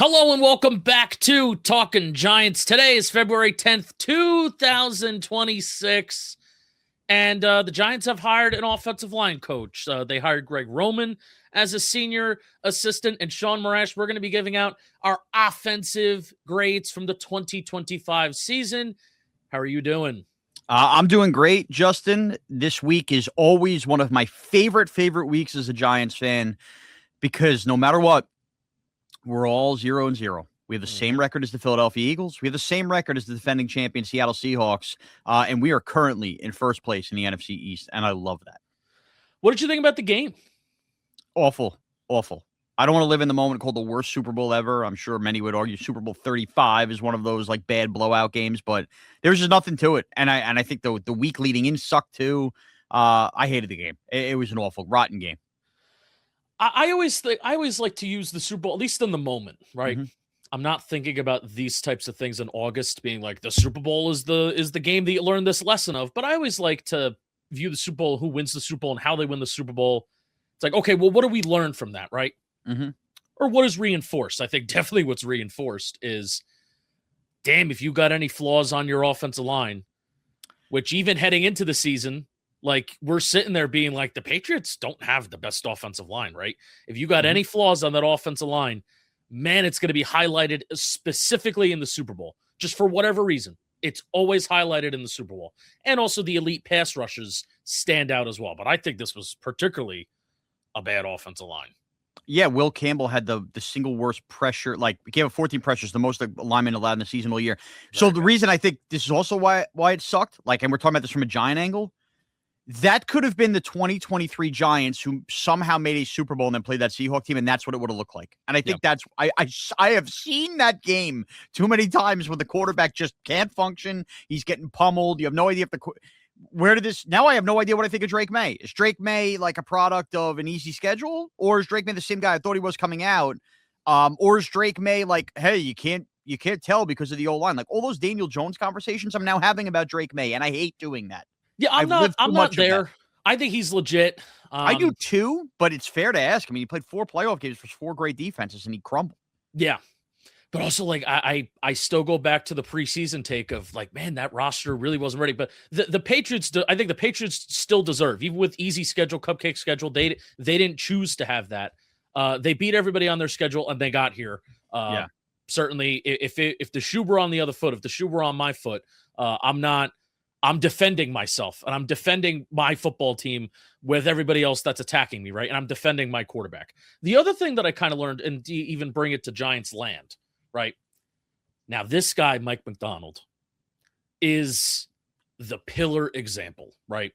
Hello and welcome back to Talking Giants. Today is February 10th, 2026, and the Giants have hired an offensive line coach. They hired Greg Roman as a senior assistant, and Shaun React. We're going to be giving out our offensive grades from the 2025 season. How are you doing? I'm doing great, Justin. This week is always one of my favorite weeks as a Giants fan because no matter what, we're all 0-0. We have the same record as the Philadelphia Eagles. We have the same record as the defending champion Seattle Seahawks, and we are currently in first place in the NFC East, and I love that. What did you think about the game? Awful. I don't want to live in the moment called the worst Super Bowl ever. I'm sure many would argue Super Bowl 35 is one of those like bad blowout games, but there's just nothing to it. And I think the week leading in sucked too. I hated the game. It was an awful, rotten game. I always like to use the Super Bowl, at least in the moment, right? Mm-hmm. I'm not thinking about these types of things in August being like the Super Bowl is the game that you learn this lesson of. But I always like to view the Super Bowl, who wins the Super Bowl and how they win the Super Bowl. It's like, okay, well, what do we learn from that, right? Mm-hmm. Or what is reinforced? I think definitely what's reinforced is, damn, if you got any flaws on your offensive line, which even heading into the season, like we're sitting there being like, the Patriots don't have the best offensive line, right? If you got any flaws on that offensive line, man, it's going to be highlighted specifically in the Super Bowl. Just for whatever reason, it's always highlighted in the Super Bowl. And also the elite pass rushes stand out as well. But I think this was particularly a bad offensive line. Yeah, Will Campbell had the single worst pressure. Like, he gave up 14 pressures, the most linemen allowed in the season all year. So the reason I think this is also why it sucked, like, and we're talking about this from a Giant angle, that could have been the 2023 Giants who somehow made a Super Bowl and then played that Seahawks team, and that's what it would have looked like. And I think that's I have seen that game too many times when the quarterback just can't function. He's getting pummeled. You have no idea if now I have no idea what I think of Drake May. Is Drake May like a product of an easy schedule, or is Drake May the same guy I thought he was coming out? Or is Drake May like, hey, you can't tell because of the O-line? Like all those Daniel Jones conversations I'm now having about Drake May, and I hate doing that. Yeah, I'm not there. I think he's legit. I do too, but it's fair to ask. I mean, he played 4 playoff games for 4 great defenses, and he crumbled. Yeah. But also, like, I still go back to the preseason take of, like, man, that roster really wasn't ready. But the Patriots, I think the Patriots still deserve, even with easy schedule, cupcake schedule, they didn't choose to have that. They beat everybody on their schedule, and they got here. Certainly, if the shoe were on the other foot, if the shoe were on my foot, I'm defending myself, and I'm defending my football team with everybody else that's attacking me, right? And I'm defending my quarterback. The other thing that I kind of learned, and even bring it to Giants land, right? Now, this guy, Mike Macdonald, is the pillar example, right?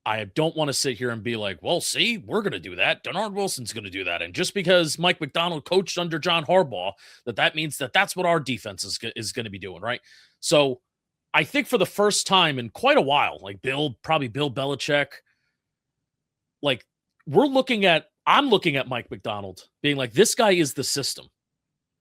I don't want to sit here and be like, well, see, we're going to do that. Denard Wilson's going to do that. And just because Mike Macdonald coached under John Harbaugh, that means that's what our defense is going to be doing, right? So I think for the first time in quite a while, like Bill Belichick, like I'm looking at Mike Macdonald being like, this guy is the system.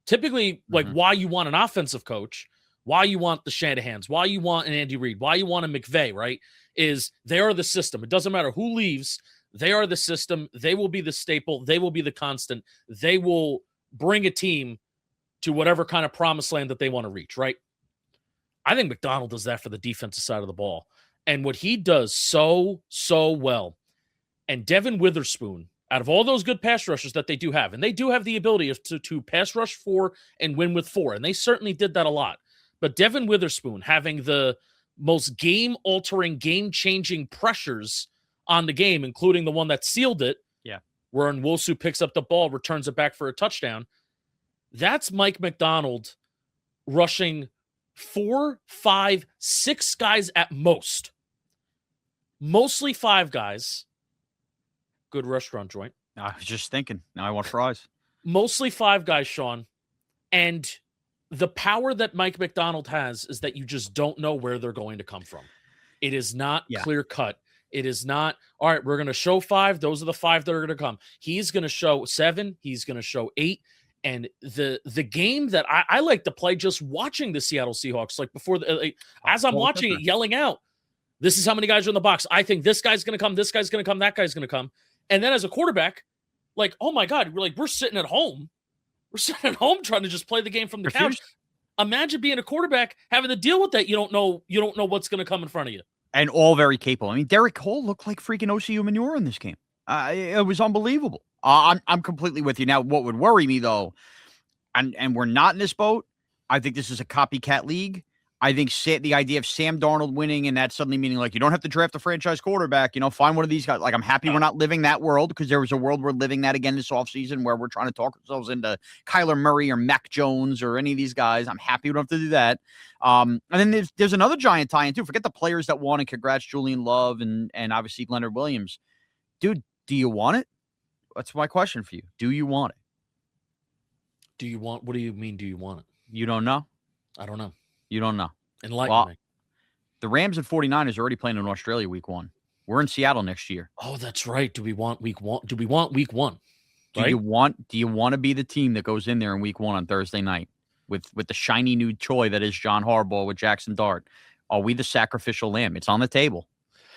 Typically, like why you want an offensive coach, why you want the Shanahans, why you want an Andy Reid, why you want a McVay, right? Is they are the system. It doesn't matter who leaves. They are the system. They will be the staple. They will be the constant. They will bring a team to whatever kind of promised land that they want to reach, right? I think Macdonald does that for the defensive side of the ball. And what he does so well, and Devin Witherspoon, out of all those good pass rushers that they do have, and they do have the ability to pass rush 4 and win with 4, and they certainly did that a lot. But Devin Witherspoon having the most game-altering, game-changing pressures on the game, including the one that sealed it, where Nwosu picks up the ball, returns it back for a touchdown, that's Mike Macdonald rushing 4, 5, 6 guys at most. Mostly 5 guys. Good restaurant joint. I was just thinking. Now I want fries. Mostly 5 guys, Sean. And the power that Mike Macdonald has is that you just don't know where they're going to come from. It is not clear cut. It is not, all right, we're going to show 5. Those are the 5 that are going to come. He's going to show 7. He's going to show 8. And the game that I like to play just watching the Seattle Seahawks, like before, as I'm watching it, yelling out, this is how many guys are in the box. I think this guy's going to come, this guy's going to come, that guy's going to come. And then as a quarterback, like, oh my God, we're sitting at home We're sitting at home trying to just play the game from the couch. Refuse. Imagine being a quarterback, having to deal with that. You don't know what's going to come in front of you. And all very capable. I mean, Derek Cole looked like freaking OCU manure in this game. It was unbelievable. I'm completely with you. Now, what would worry me, though, and we're not in this boat, I think this is a copycat league. I think the idea of Sam Darnold winning and that suddenly meaning like you don't have to draft a franchise quarterback, find one of these guys. Like, I'm happy we're not living that world, because there was a world we're living that again this offseason where we're trying to talk ourselves into Kyler Murray or Mac Jones or any of these guys. I'm happy we don't have to do that. And then there's another giant tie-in too. Forget the players that won, and congrats Julian Love and obviously Leonard Williams. Dude, do you want it? That's my question for you. Do you want it? What do you mean, do you want it? You don't know? I don't know. You don't know. Enlighten me. The Rams and 49ers are already playing in Australia week 1. We're in Seattle next year. Oh, that's right. Do we want week 1? Do we want week 1? Right? Do you want to be the team that goes in there in week 1 on Thursday night with the shiny new toy that is John Harbaugh with Jaxson Dart? Are we the sacrificial lamb? It's on the table.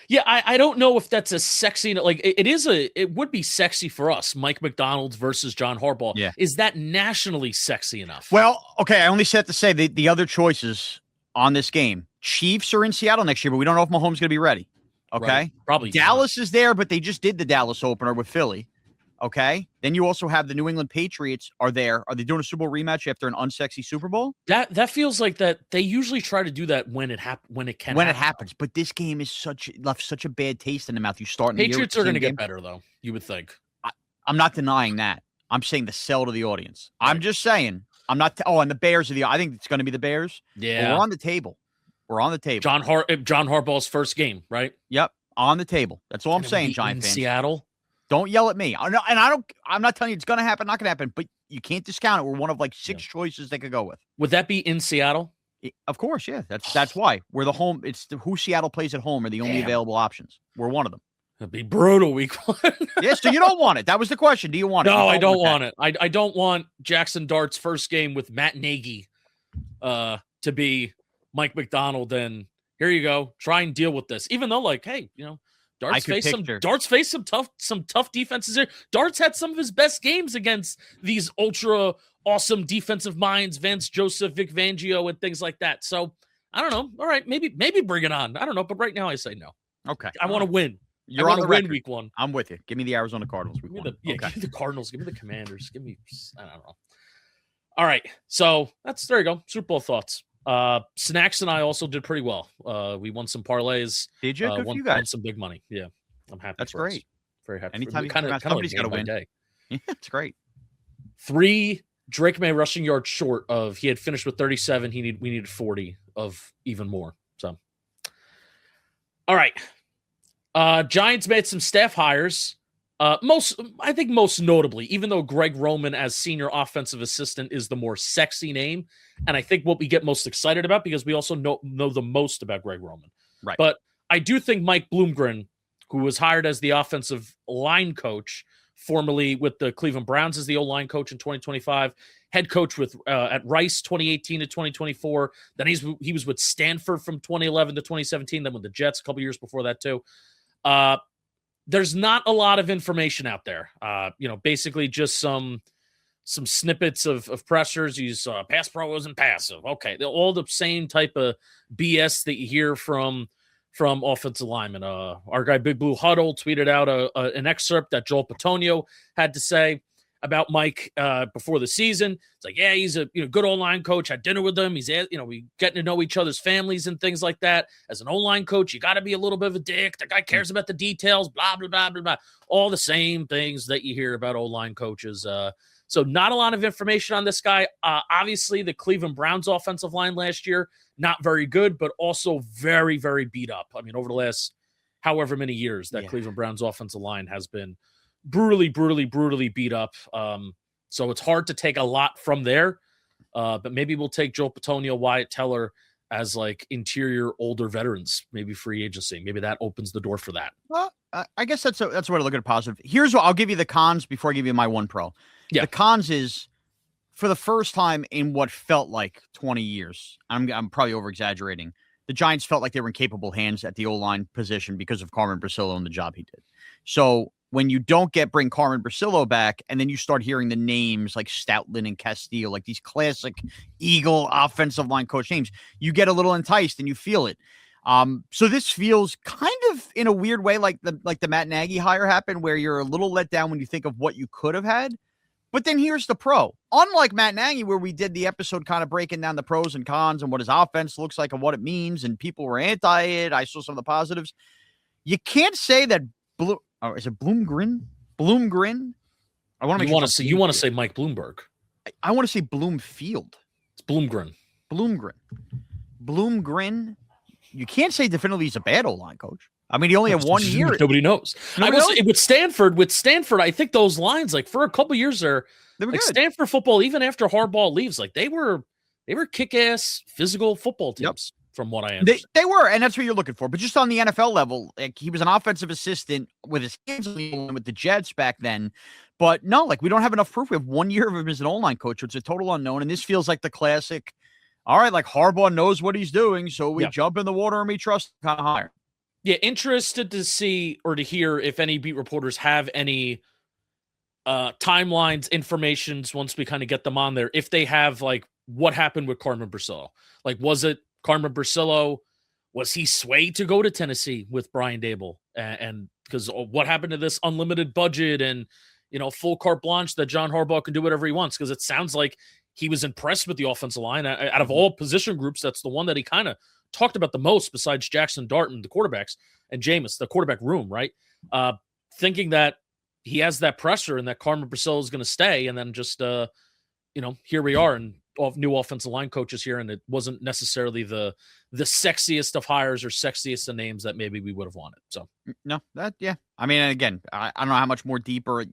Yeah, I don't know if that's a sexy, like it would be sexy for us, Mike McDonald versus John Harbaugh. Yeah. Is that nationally sexy enough? Well, okay, I only said to say the other choices on this game. Chiefs are in Seattle next year, but we don't know if Mahomes is going to be ready. Okay? Right. Probably Dallas is there, but they just did the Dallas opener with Philly. Okay? Then you also have the New England Patriots are there. Are they doing a Super Bowl rematch after an unsexy Super Bowl? That feels like that they usually try to do that when it happens. But this game is left such a bad taste in the mouth. You start in the Patriots are going to get better, though, you would think. I'm not denying that. I'm saying the sell to the audience. Right. I'm just saying. I'm not. And the Bears are I think it's going to be the Bears. Yeah. But we're on the table. We're on the table. John Harbaugh's first game, right? Yep. On the table. That's all I'm saying, Giant fans. Seattle. Don't yell at me. I'm not telling you it's going to happen, not going to happen, but you can't discount it. We're one of like 6 choices they could go with. Would that be in Seattle? Of course, yeah. That's why. We're the home. It's who Seattle plays at home are the only available options. We're one of them. It'd be brutal week 1. Yeah, so you don't want it. That was the question. Do you want it? No, I don't want it. I don't want Jaxson Dart's first game with Matt Nagy to be Mike McDonald, and here you go. Try and deal with this. Even though, like, hey, Dart's faced some tough defenses here. Dart's had some of his best games against these ultra awesome defensive minds, Vance Joseph, Vic Fangio, and things like that. So I don't know. All right, maybe bring it on. I don't know, but right now I say no. Okay. I want to win. You're on the win record. week 1. I'm with you. Give me the Arizona Cardinals week 1. Give me the Cardinals. Give me the Commanders. I don't know. All right. So there you go. Super Bowl thoughts. Snacks and I also did pretty well. We won some parlays. Did you? Good for you won guys. some big money. Yeah. I'm happy. That's great. Us. Very happy. Anytime somebody's got to win. Day. Yeah, it's great. 3 Drake May rushing yards short of, he had finished with 37. We needed 40 of even more. So, all right. Giants made some staff hires. Most notably, even though Greg Roman as senior offensive assistant is the more sexy name, and I think what we get most excited about because we also know the most about Greg Roman. Right. But I do think Mike Bloomgren, who was hired as the offensive line coach, formerly with the Cleveland Browns as the O-line coach in 2025, head coach with at Rice 2018 to 2024. Then he was with Stanford from 2011 to 2017. Then with the Jets a couple years before that too. There's not a lot of information out there. Basically just some snippets of pressures. He's pass pro isn't passive. Okay, all the same type of BS that you hear from offensive linemen. Our guy Big Blue Huddle tweeted out an excerpt that Joel Petonio had to say about Mike before the season. It's like, yeah, he's a good O-line coach. Had dinner with him. He's we getting to know each other's families and things like that. As an O-line coach, you got to be a little bit of a dick. The guy cares about the details. Blah blah blah blah blah. All the same things that you hear about O-line coaches. So not a lot of information on this guy. Obviously, the Cleveland Browns offensive line last year, not very good, but also very, very beat up. I mean, over the last however many years, that Cleveland Browns offensive line has been brutally beat up. So it's hard to take a lot from there. But maybe we'll take Joel Petonio, Wyatt Teller as like interior older veterans, maybe free agency. Maybe that opens the door for that. Well, I guess that's a way to look at it positive. Here's what I'll give you the cons before I give you my one pro. Yeah. The cons is for the first time in what felt like 20 years, I'm probably over exaggerating. The Giants felt like they were in capable hands at the O-line position because of Carmen Brasillo and the job he did. So when you don't bring Carmen Brasillo back, and then you start hearing the names like Stoutland and Castillo, like these classic Eagle offensive line coach names, you get a little enticed and you feel it. So this feels kind of in a weird way like the Matt Nagy hire happened, where you're a little let down when you think of what you could have had. But then here's the pro. Unlike Matt Nagy, where we did the episode kind of breaking down the pros and cons and what his offense looks like and what it means, and people were anti it. I saw some of the positives. You can't say that is it Bloomgren? Bloomgren? I want to make you want to say Mike Bloomberg. I want to say Bloomfield. It's Bloomgren. Bloomgren. You can't say definitively he's a bad O-line coach. I mean, he only had 1 year. Nobody knows. I will say with Stanford, I think those lines, like for a couple years there, they were like good. Stanford football, even after Harbaugh leaves, like they were kick-ass physical football teams. From what I understand. They were, and that's what you're looking for. But just on the NFL level, like he was an offensive assistant with his hands with the Jets back then. But no, like we don't have enough proof. We have 1 year of him as an O-line coach, which is a total unknown. And this feels like the classic, all right, like Harbaugh knows what he's doing, so we jump in the water and we trust kind of hire. Yeah, interested to see or to hear if any beat reporters have any timelines, informations once we kind of get them on there. If they have like what happened with Carmen Brasillo. Like, was it Carmen Brasillo, was he swayed to go to Tennessee with Brian Daboll? And because what happened to this unlimited budget and, full carte blanche that John Harbaugh can do whatever he wants? Because it sounds like he was impressed with the offensive line. Out of all position groups, that's the one that he kind of talked about the most besides Jaxson Dart and the quarterbacks and Jameis, the quarterback room, right? Thinking that he has that pressure and that Carmen Brasillo is going to stay. And then just, here we are and new offensive line coaches here, and it wasn't necessarily the sexiest of hires or sexiest of names that maybe we would have wanted. So no, I mean, again, I don't know how much more deeper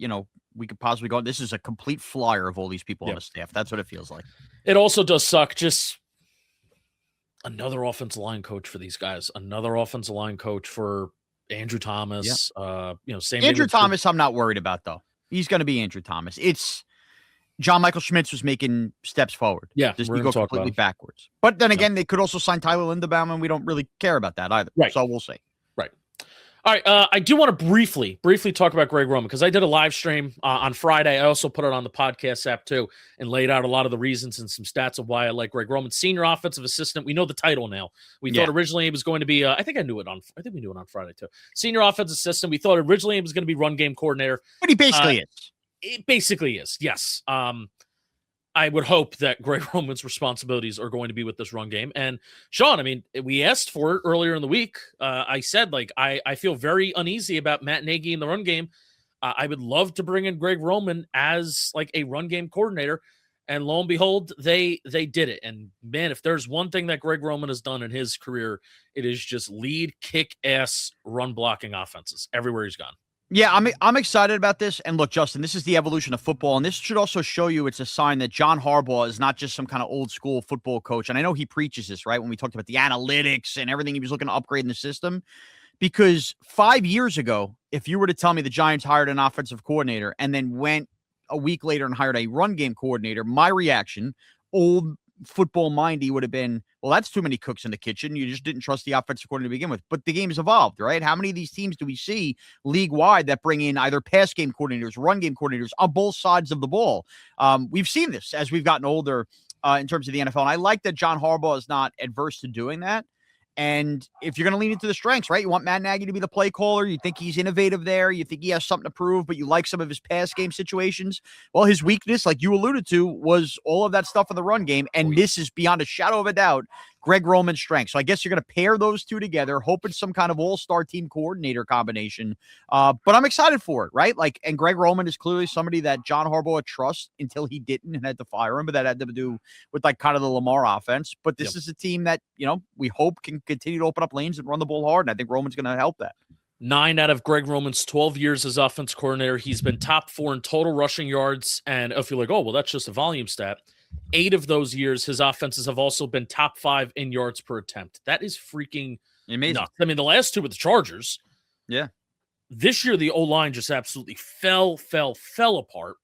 we could possibly go. This is a complete flyer of all these people on the staff. That's what it feels like. It also does suck. Just another offensive line coach for these guys. Another offensive line coach for Andrew Thomas. Same Andrew Thomas. I'm not worried about though. He's going to be Andrew Thomas. It's John Michael Schmitz was making steps forward. Yeah, just you go completely backwards. But then again, they could also sign Tyler Linderbaum, and we don't really care about that either. Right. So we'll see. Right. All right. I do want to briefly talk about Greg Roman because I did a live stream on Friday. I also put it on the podcast app too and laid out a lot of the reasons and some stats of why I like Greg Roman, senior offensive assistant. We know the title now. We thought originally it was going to be. I think we knew it on Friday too. Senior offensive assistant. We thought originally it was going to be run game coordinator. But he basically is. It basically is, yes. I would hope that Greg Roman's responsibilities are going to be with this run game. And Sean, I mean, we asked for it earlier in the week. I said, like, I feel very uneasy about Matt Nagy in the run game. I would love to bring in Greg Roman as like a run game coordinator. And lo and behold, they did it. And man, if there's one thing that Greg Roman has done in his career, it is just lead kick-ass run blocking offenses everywhere he's gone. Yeah, I'm excited about this. And look, Justin, this is the evolution of football. And this should also show you it's a sign that John Harbaugh is not just some kind of old school football coach. And I know he preaches this, right? When we talked about the analytics and everything he was looking to upgrade in the system. Because 5 years ago, if you were to tell me the Giants hired an offensive coordinator and then went a week later and hired a run game coordinator, my reaction, old football mindy, would have been, well, that's too many cooks in the kitchen. You just didn't trust the offensive coordinator to begin with. But the game has evolved, right? How many of these teams do we see league-wide that bring in either pass game coordinators, run game coordinators on both sides of the ball? We've seen this as we've gotten older in terms of the NFL. And I like that John Harbaugh is not adverse to doing that. And if you're going to lean into the strengths, right? You want Matt Nagy to be the play caller. You think he's innovative there. You think he has something to prove, but you like some of his pass game situations. Well, his weakness, like you alluded to, was all of that stuff in the run game. And this is beyond a shadow of a doubt Greg Roman's strength. So I guess you're going to pair those two together, hoping some kind of all-star team coordinator combination. But I'm excited for it, right? Like, and Greg Roman is clearly somebody that John Harbaugh trusts until he didn't and had to fire him, but that had to do with like kind of the Lamar offense. But this is a team that, we hope can continue to open up lanes and run the ball hard. And I think Roman's going to help that. 9 out of Greg Roman's 12 years as offense coordinator, he's been top 4 in total rushing yards. And if you're like, oh, well, that's just a volume stat. 8 of those years, his offenses have also been top 5 in yards per attempt. That is freaking amazing. Nuts. I mean, the last 2 with the Chargers. Yeah. This year, the O-line just absolutely fell apart.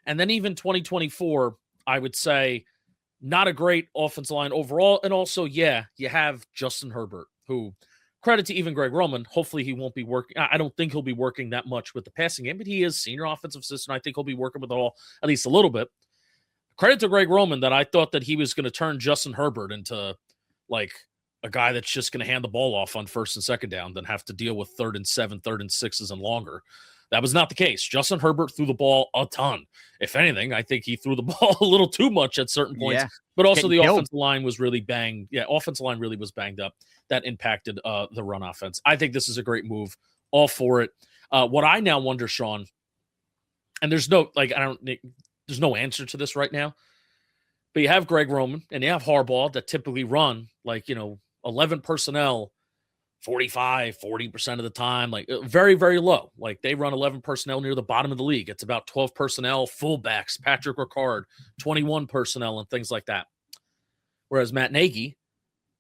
And then even 2024, I would say, not a great offensive line overall. And also, you have Justin Herbert, who credit to even Greg Roman. Hopefully he won't be working. I don't think he'll be working that much with the passing game, but he is senior offensive assistant. I think he'll be working with it all at least a little bit. Credit to Greg Roman that I thought that he was going to turn Justin Herbert into like a guy that's just going to hand the ball off on first and second down, then have to deal with 3rd and 7, 3rd and 6s and longer. That was not the case. Justin Herbert threw the ball a ton. If anything, I think he threw the ball a little too much at certain points, but also the offensive line was really banged. Yeah, offensive line really was banged up. That impacted the run offense. I think this is a great move. All for it. What I now wonder, Sean, and there's no answer to this right now, but you have Greg Roman and you have Harbaugh that typically run 11 personnel 40% of the time, like very, very low. Like they run 11 personnel near the bottom of the league. It's about 12 personnel, fullbacks, Patrick Ricard, 21 personnel and things like that. Whereas Matt Nagy,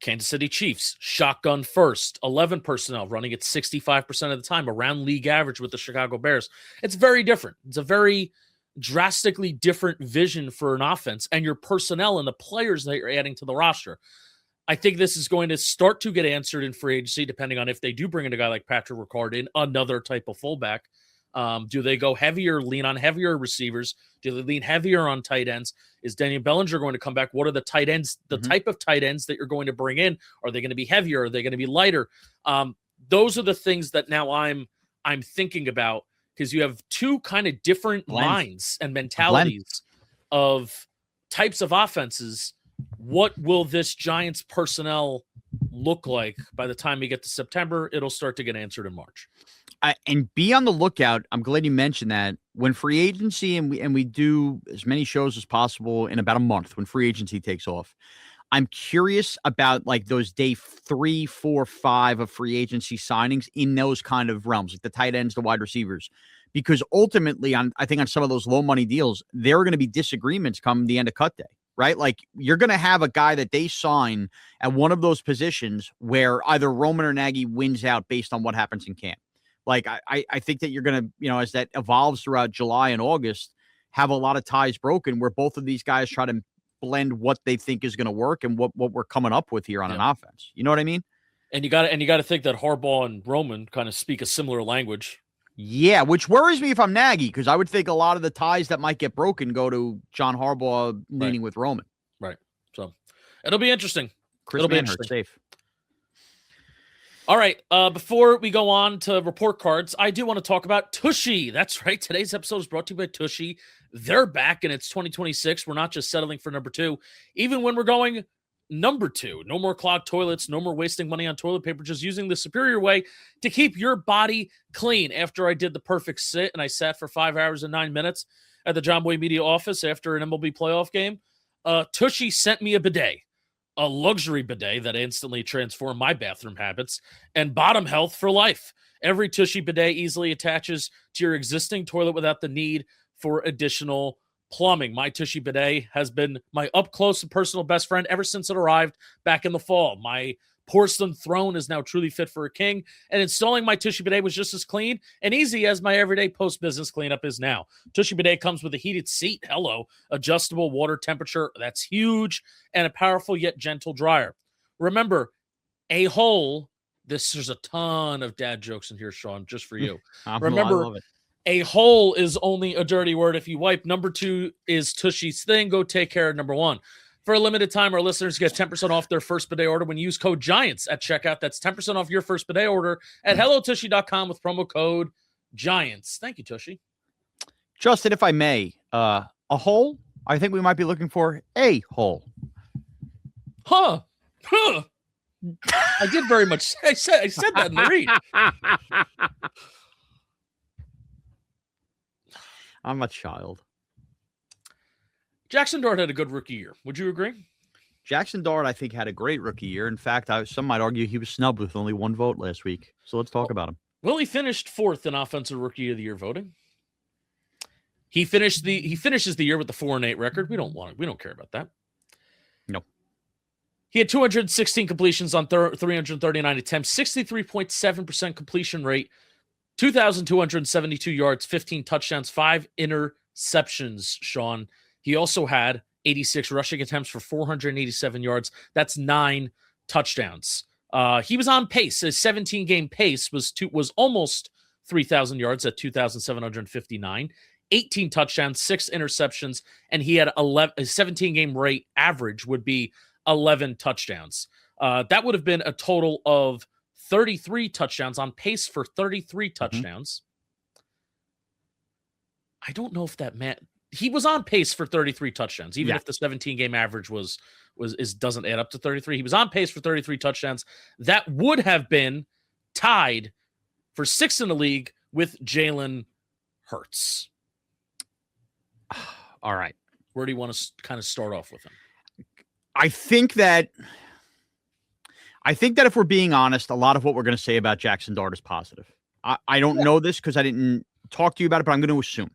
Kansas City Chiefs, shotgun first, 11 personnel, running at 65% of the time, around league average with the Chicago Bears. It's very different. It's a very drastically different vision for an offense and your personnel and the players that you're adding to the roster. I think this is going to start to get answered in free agency, depending on if they do bring in a guy like Patrick Ricard in, another type of fullback. Do they go heavier, lean on heavier receivers? Do they lean heavier on tight ends? Is Daniel Bellinger going to come back? What are the tight ends, the type of tight ends that you're going to bring in? Are they going to be heavier? Are they going to be lighter? Those are the things that now I'm thinking about, because you have two kind of different minds and mentalities of types of offenses. What will this Giants personnel look like by the time we get to September? It'll start to get answered in March. And be on the lookout. I'm glad you mentioned that. When free agency and we do as many shows as possible in about a month, when free agency takes off, I'm curious about like those day 3, 4, 5 of free agency signings in those kind of realms, like the tight ends, the wide receivers, because ultimately I think on some of those low money deals, there are going to be disagreements come the end of cut day. Right? Like you're going to have a guy that they sign at one of those positions where either Roman or Nagy wins out based on what happens in camp. Like I think that you're going to, as that evolves throughout July and August, have a lot of ties broken where both of these guys try to blend what they think is going to work and what we're coming up with here on an offense. You know what I mean? And you got to think that Harbaugh and Roman kind of speak a similar language. Yeah, which worries me if I'm Nagy, because I would think a lot of the ties that might get broken go to John Harbaugh leaning with Roman. Right. So it'll be interesting. It'll be interesting. Safe. All right. Before we go on to report cards, I do want to talk about Tushy. That's right. Today's episode is brought to you by Tushy. They're back and it's 2026. We're not just settling for number 2. Even when we're going number 2, no more clogged toilets, no more wasting money on toilet paper, just using the superior way to keep your body clean. After I did the perfect sit and I sat for 5 hours and 9 minutes at the John Boy Media office after an MLB playoff game, Tushy sent me a bidet, a luxury bidet that instantly transformed my bathroom habits, and bottom health for life. Every Tushy bidet easily attaches to your existing toilet without the need for additional plumbing. My Tushy bidet has been my up-close and personal best friend ever since it arrived back in the fall. My porcelain throne is now truly fit for a king, and installing my Tushy bidet was just as clean and easy as my everyday post-business cleanup is now. Tushy bidet comes with a heated seat, adjustable water temperature, that's huge, and a powerful yet gentle dryer. Remember, there's a ton of dad jokes in here, Sean, just for you. Remember, a hole is only a dirty word if you wipe. Number 2 is Tushy's thing. Go take care of number 1. For a limited time, our listeners get 10% off their first bidet order when you use code GIANTS at checkout. That's 10% off your first bidet order at hellotushy.com with promo code GIANTS. Thank you, Tushy. Justin, if I may, a hole? I think we might be looking for a hole. Huh. I did very much. I said that in the read. I'm a child. Jaxson Dart had a good rookie year. Would you agree? Jaxson Dart, I think, had a great rookie year. In fact, some might argue he was snubbed with only 1 vote last week. So let's talk about him. Well, he finished 4th in Offensive Rookie of the Year voting. He finishes the year with the 4-8 record. We don't care about that. No. He had 216 completions on 339 attempts, 63.7% completion rate, 2,272 yards, 15 touchdowns, 5 interceptions, Sean. He also had 86 rushing attempts for 487 yards. That's 9 touchdowns. He was on pace. His 17-game pace was almost 3,000 yards at 2,759, 18 touchdowns, 6 interceptions, and he had 11. His 17-game rate average would be 11 touchdowns. That would have been a total of 33 touchdowns, on pace for 33 touchdowns. I don't know if that meant he was on pace for 33 touchdowns, even if the 17-game average doesn't add up to 33. He was on pace for 33 touchdowns. That would have been tied for 6th in the league with Jalen Hurts. All right. Where do you want to kind of start off with him? I think that if we're being honest, a lot of what we're going to say about Jaxson Dart is positive. I don't know this because I didn't talk to you about it, but I'm going to assume.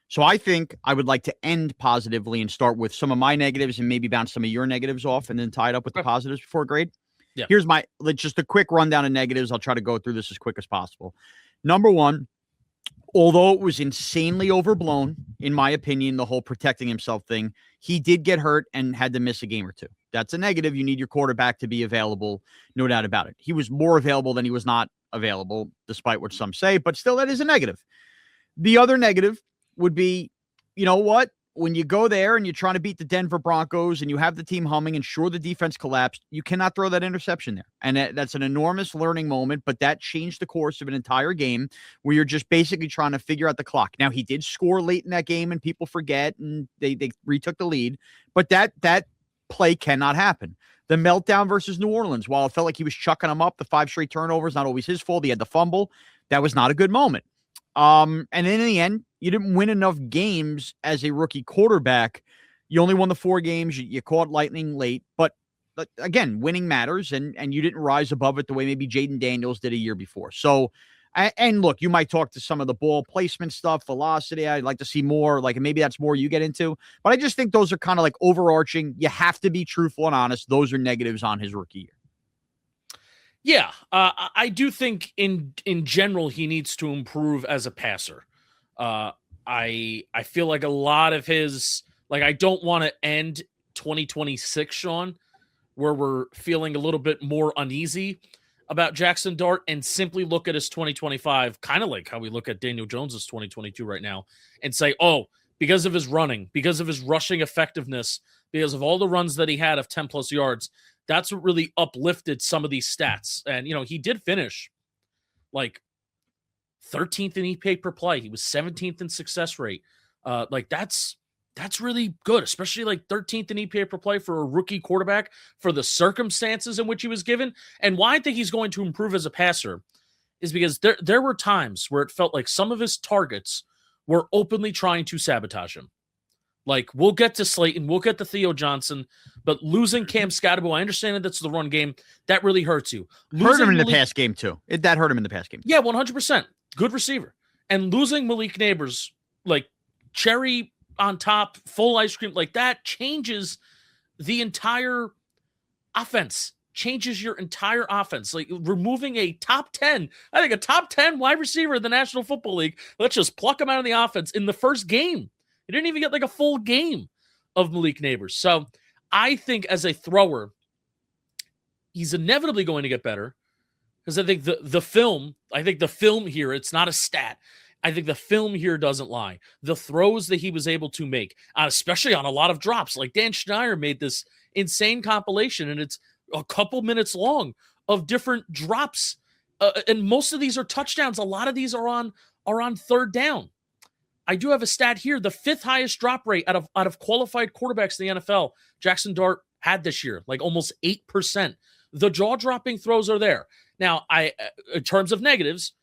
So I think I would like to end positively and start with some of my negatives and maybe bounce some of your negatives off and then tie it up with the positives before grade. Yeah. Here's just a quick rundown of negatives. I'll try to go through this as quick as possible. Number one, although it was insanely overblown, in my opinion, the whole protecting himself thing, he did get hurt and had to miss a game or two. That's a negative. You need your quarterback to be available, no doubt about it. He was more available than he was not available, despite what some say, but still, that is a negative. The other negative would be, you know what? When you go there and you're trying to beat the Denver Broncos and you have the team humming and sure, the defense collapsed, you cannot throw that interception there. And that's an enormous learning moment, but that changed the course of an entire game where you're just basically trying to figure out the clock. Now, he did score late in that game and people forget and they retook the lead, but that play cannot happen. The meltdown versus New Orleans, while it felt like he was chucking them up, the 5 straight turnovers, not always his fault. He had the fumble. That was not a good moment. And then in the end, you didn't win enough games as a rookie quarterback. You only won the 4 games. You caught lightning late, but again, winning matters, and you didn't rise above it the way maybe Jaden Daniels did a year before. So, and look, you might talk to some of the ball placement stuff, velocity. I'd like to see more, like maybe that's more you get into, but I just think those are kind of like overarching. You have to be truthful and honest. Those are negatives on his rookie year. Yeah, I do think in general he needs to improve as a passer. I feel like a lot of his, like, I don't want to end 2026, Shaun, where we're feeling a little bit more uneasy about Jaxson Dart and simply look at his 2025, kind of like how we look at Daniel Jones's 2022 right now, and say, oh, because of his running, because of his rushing effectiveness, because of all the runs that he had of 10 plus yards, that's what really uplifted some of these stats. And, you know, he did finish like 13th in EPA per play. He was 17th in success rate. Like that's really good, especially like 13th in EPA per play for a rookie quarterback for the circumstances in which he was given. And why I think he's going to improve as a passer is because there were times where it felt like some of his targets were openly trying to sabotage him. Like, we'll get to Slayton, we'll get to Theo Johnson, but losing Cam Skattebo, I understand that that's the run game. That really hurts you. Hurt him in the pass game, too. That hurt him in the pass game. Yeah, 100%. Good receiver. And losing Malik Naber's, like, cherry on top, full ice cream, like, that changes the entire offense. Changes your entire offense. Like, removing a top 10 wide receiver in the National Football League, let's just pluck him out of the offense in the first game. He didn't even get like a full game of Malik Naber. So I think as a thrower, he's inevitably going to get better because I think the film here, it's not a stat. I think the film here doesn't lie. The throws that he was able to make, especially on a lot of drops, like Dan Schneider made this insane compilation, and it's a couple minutes long of different drops. And most of these are touchdowns. A lot of these are on third down. I do have a stat here. The 5th highest drop rate out of qualified quarterbacks in the NFL, Jaxson Dart had this year, like almost 8%. The jaw-dropping throws are there. Now, in terms of negatives,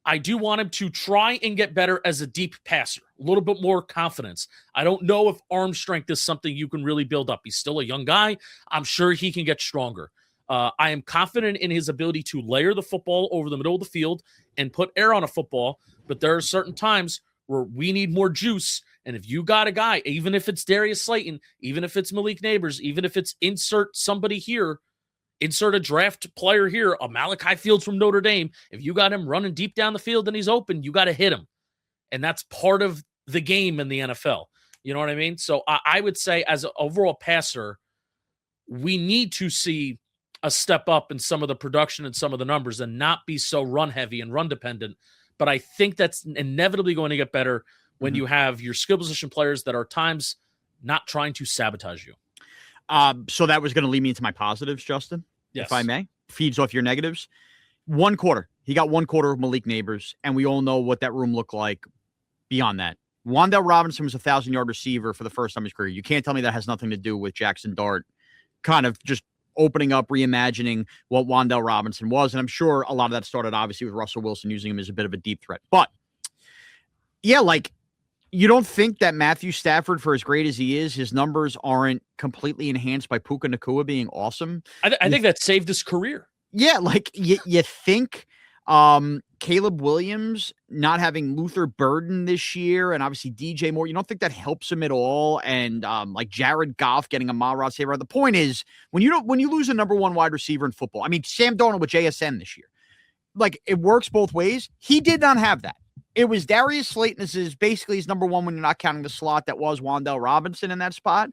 I do want him to try and get better as a deep passer, a little bit more confidence. I don't know if arm strength is something you can really build up. He's still a young guy. I'm sure he can get stronger. I am confident in his ability to layer the football over the middle of the field and put air on a football, but there are certain times where we need more juice. And if you got a guy, even if it's Darius Slayton, even if it's Malik Naber, even if it's insert somebody here, insert a draft player here, a Malachi Fields from Notre Dame, if you got him running deep down the field and he's open, you got to hit him. And that's part of the game in the NFL. You know what I mean? So I would say as an overall passer, we need to see a step up in some of the production and some of the numbers and not be so run heavy and run dependent. But I think that's inevitably going to get better when you have your skill position players that are times not trying to sabotage you. So that was going to lead me into my positives, Justin, yes. if I may. Feeds off your negatives. 1 quarter. He got 1 quarter of Malik Naber's, and we all know what that room looked like beyond that. Wan'Dale Robinson was a 1,000-yard receiver for the first time in his career. You can't tell me that has nothing to do with Jaxson Dart kind of just opening up, reimagining what Wan'Dale Robinson was. And I'm sure a lot of that started, obviously, with Russell Wilson using him as a bit of a deep threat. But, yeah, like, you don't think that Matthew Stafford, for as great as he is, his numbers aren't completely enhanced by Puka Nacua being awesome? I think that saved his career. Yeah, like, you think Caleb Williams not having Luther Burden this year and obviously DJ Moore, you don't think that helps him at all? And like Jared Goff getting a Rod Saber. The point is, when you lose a number 1 wide receiver in football, I mean, Sam Darnold with JSN this year, like, it works both ways. He did not have that. It was Darius Slayton as basically his number 1 when you're not counting the slot that was Wan'Dale Robinson in that spot.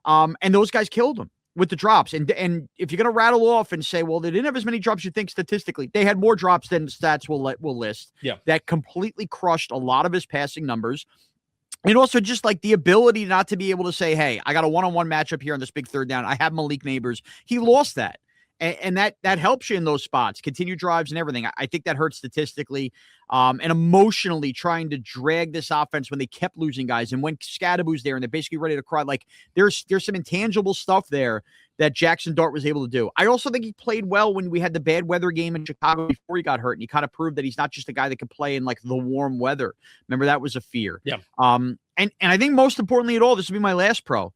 And those guys killed him with the drops. And if you're going to rattle off and say, well, they didn't have as many drops you think statistically, they had more drops than stats will list. Yeah. That completely crushed a lot of his passing numbers. And also just like the ability not to be able to say, hey, I got a one-on-one matchup here on this big third down. I have Malik Naber. He lost that. And that helps you in those spots, continue drives and everything. I think that hurts statistically and emotionally trying to drag this offense when they kept losing guys. And when Skattebo's there and they're basically ready to cry, like there's some intangible stuff there that Jaxson Dart was able to do. I also think he played well when we had the bad weather game in Chicago before he got hurt. And he kind of proved that he's not just a guy that can play in like the warm weather. Remember, that was a fear. Yeah. And I think most importantly at all, this will be my last pro.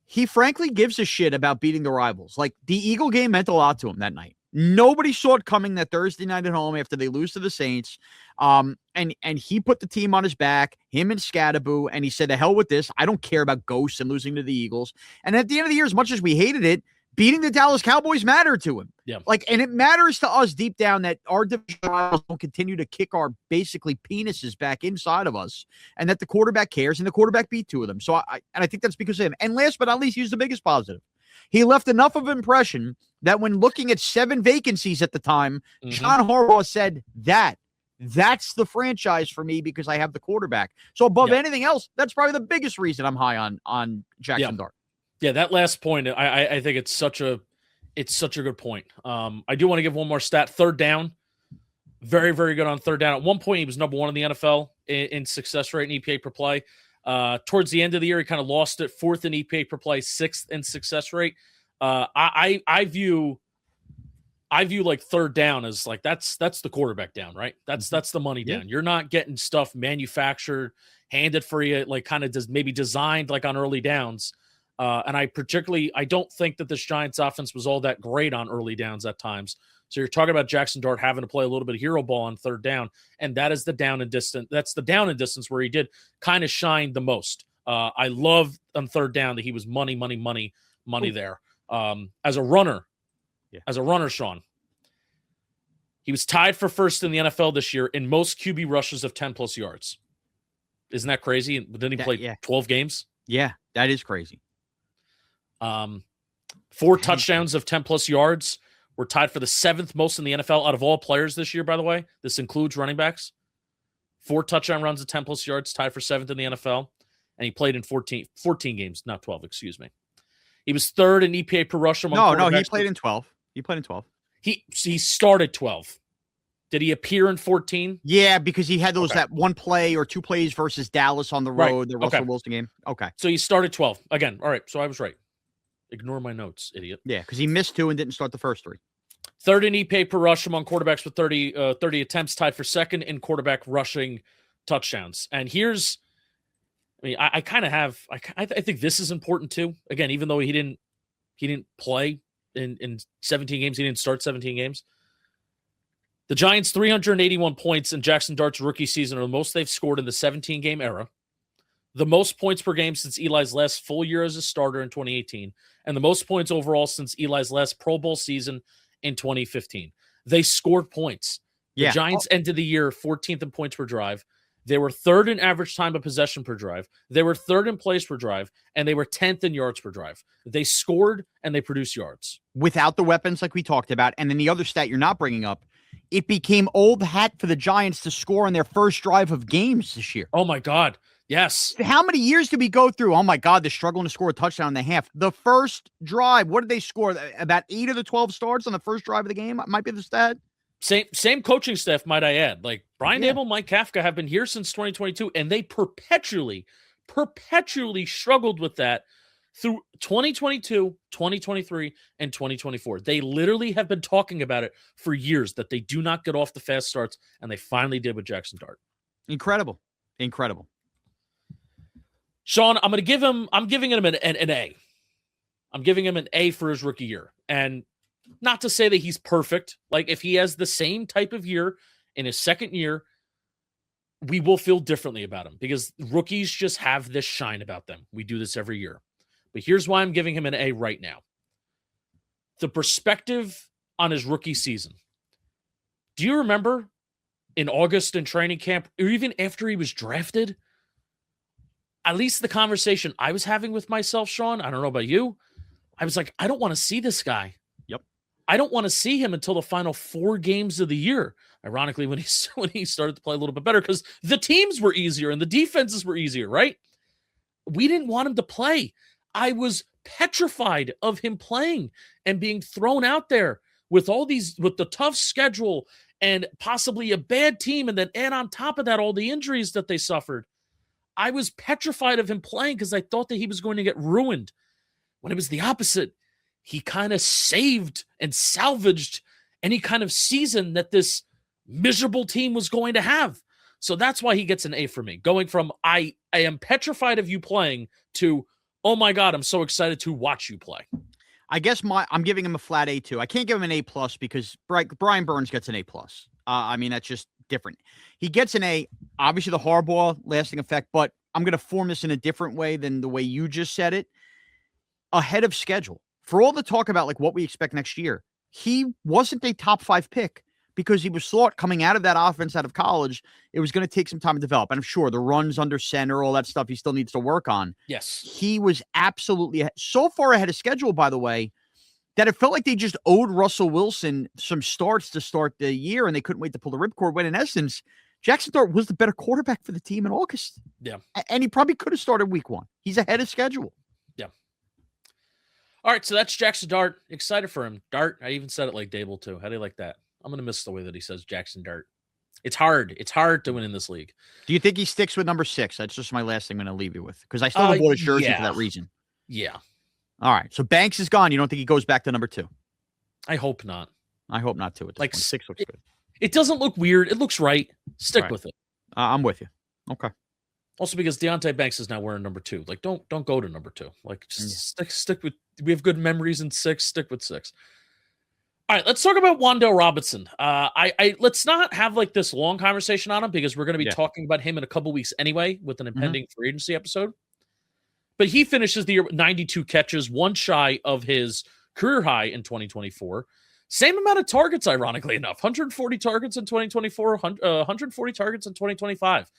He frankly gives a shit about beating the rivals. Like, the Eagle game meant a lot to him that night. Nobody saw it coming that Thursday night at home after they lose to the Saints. And he put the team on his back, him and Skattebo, and he said, the hell with this. I don't care about ghosts and losing to the Eagles. And at the end of the year, as much as we hated it, beating the Dallas Cowboys mattered to him. Yeah. Like, and it matters to us deep down that our division rivals don't continue to kick our basically penises back inside of us, and that the quarterback cares and the quarterback beat 2 of them. So I think that's because of him. And last but not least, he's the biggest positive. He left enough of an impression that when looking at 7 vacancies at the time, John Harbaugh said that's the franchise for me because I have the quarterback. So above anything else, that's probably the biggest reason I'm high on Jaxson Dart. Yeah, that last point, I think it's such a good point. I do want to give one more stat. Third down, very, very good on third down. At one point, he was number 1 in the NFL in success rate and EPA per play. Towards the end of the year, he kind of lost it. 4th in EPA per play, 6th in success rate. I view like third down as like that's the quarterback down, right? That's the money down. You're not getting stuff manufactured, handed for you, like kind of maybe designed like on early downs. And I don't think that this Giants offense was all that great on early downs at times. So you're talking about Jaxson Dart having to play a little bit of hero ball on third down, and that is the down and distance. That's the down and distance where he did kind of shine the most. I love on third down that he was money there. As a runner, Sean, he was tied for first in the NFL this year in most QB rushes of 10 plus yards. Isn't that crazy? Didn't he play 12 games? Yeah, that is crazy. 4 touchdowns of 10 plus yards. We're tied for the 7th most in the NFL out of all players this year, by the way. This includes running backs. 4 touchdown runs of 10 plus yards, tied for 7th in the NFL. And he played in 14 games, not 12, excuse me. He was 3rd in EPA per rush among No, he played in 12. He started 12. Did he appear in 14? Yeah, because he had that one play or 2 plays versus Dallas on the road, the Russell Wilson game. Okay. So he started 12. Again, all right, so I was right. Ignore my notes, idiot. Yeah, because he missed 2 and didn't start the first 3. 3rd in EPA per rush among quarterbacks with 30 attempts, tied for 2nd in quarterback rushing touchdowns. And I think this is important too. Again, even though he didn't play in 17 games, he didn't start 17 games. The Giants' 381 points in Jaxson Dart's rookie season are the most they've scored in the 17-game era, the most points per game since Eli's last full year as a starter in 2018, and the most points overall since Eli's last Pro Bowl season in 2015. They scored points. The Giants ended the year 14th in points per drive. They were third in average time of possession per drive. They were third in plays per drive, and they were 10th in yards per drive. They scored and they produced yards. Without the weapons like we talked about. And then the other stat you're not bringing up, it became old hat for the Giants to score on their first drive of games this year. Oh, my God. Yes. How many years did we go through? Oh, my God, they're struggling to score a touchdown in the half. The first drive, what did they score? About 8 of the 12 starts on the first drive of the game? Might be the stat. Same coaching staff, might I add. Like Brian Daboll, Mike Kafka have been here since 2022, and they perpetually struggled with that through 2022, 2023, and 2024. They literally have been talking about it for years that they do not get off the fast starts, and they finally did with Jaxson Dart. Incredible. Shaun, I'm giving him an A. I'm giving him an A for his rookie year. And not to say that he's perfect. Like, if he has the same type of year in his second year, we will feel differently about him because rookies just have this shine about them. We do this every year. But here's why I'm giving him an A right now. The perspective on his rookie season. Do you remember in August in training camp, or even after he was drafted, at least the conversation I was having with myself, Shaun, I don't know about you, I was like, I don't want to see this guy. I don't want to see him until the final 4 games of the year. Ironically, when he started to play a little bit better because the teams were easier and the defenses were easier, right? We didn't want him to play. I was petrified of him playing and being thrown out there with the tough schedule and possibly a bad team, and then add on top of that all the injuries that they suffered. I was petrified of him playing because I thought that he was going to get ruined. When it was the opposite. He kind of saved and salvaged any kind of season that this miserable team was going to have. So that's why he gets an A for me. Going from I am petrified of you playing to, oh my God, I'm so excited to watch you play. I guess I'm giving him a flat A too. I can't give him an A+ because Brian Burns gets an A+. I mean, that's just different. He gets an A, obviously the Harbaugh lasting effect, but I'm going to form this in a different way than the way you just said it. Ahead of schedule. For all the talk about like what we expect next year, he wasn't a top 5 pick because he was thought coming out of that offense out of college, it was going to take some time to develop. And I'm sure the runs under center, all that stuff he still needs to work on. Yes. He was absolutely so far ahead of schedule, by the way, that it felt like they just owed Russell Wilson some starts to start the year and they couldn't wait to pull the ripcord when in essence, Jaxson Dart was the better quarterback for the team in August. Yeah. And he probably could have started week 1. He's ahead of schedule. Yeah. All right, so that's Jaxson Dart. Excited for him. Dart. I even said it like Daboll too. How do you like that? I'm going to miss the way that he says Jaxson Dart. It's hard. It's hard to win in this league. Do you think he sticks with number 6? That's just my last thing I'm going to leave you with because I still have bought a jersey for that reason. Yeah. All right. So Banks is gone. You don't think he goes back to number 2? I hope not. I hope not too. Like 6 looks good. It doesn't look weird. It looks right. Stick with it. I'm with you. Okay. Also, because Deonte Banks is now wearing number 2. Like, don't go to number 2. Like, just stick with. We have good memories in 6. Stick with 6. All right, let's talk about Wan'Dale Robinson. Let's not have like this long conversation on him because we're going to be talking about him in a couple weeks anyway with an impending free agency episode. But he finishes the year with 92 catches, one shy of his career high in 2024. Same amount of targets, ironically enough. 140 targets in 2024, 140 targets in 2025.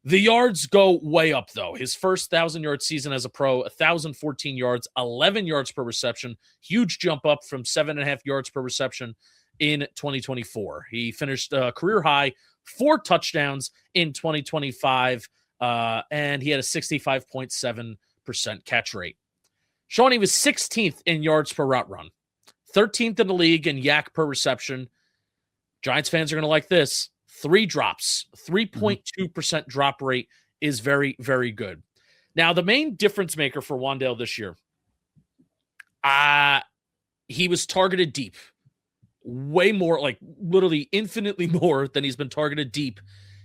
The yards go way up, though. His first 1,000-yard season as a pro, 1,014 yards, 11 yards per reception. Huge jump up from 7.5 yards per reception in 2024. He finished career high 4 touchdowns in 2025, and he had a 65.7% catch rate. Shaun, he was 16th in yards per route run, 13th in the league in yak per reception. Giants fans are going to like this. 3 drops, 3.2% drop rate is very, very good. Now, the main difference maker for Wan'Dale this year, he was targeted deep. Way more, like literally infinitely more than he's been targeted deep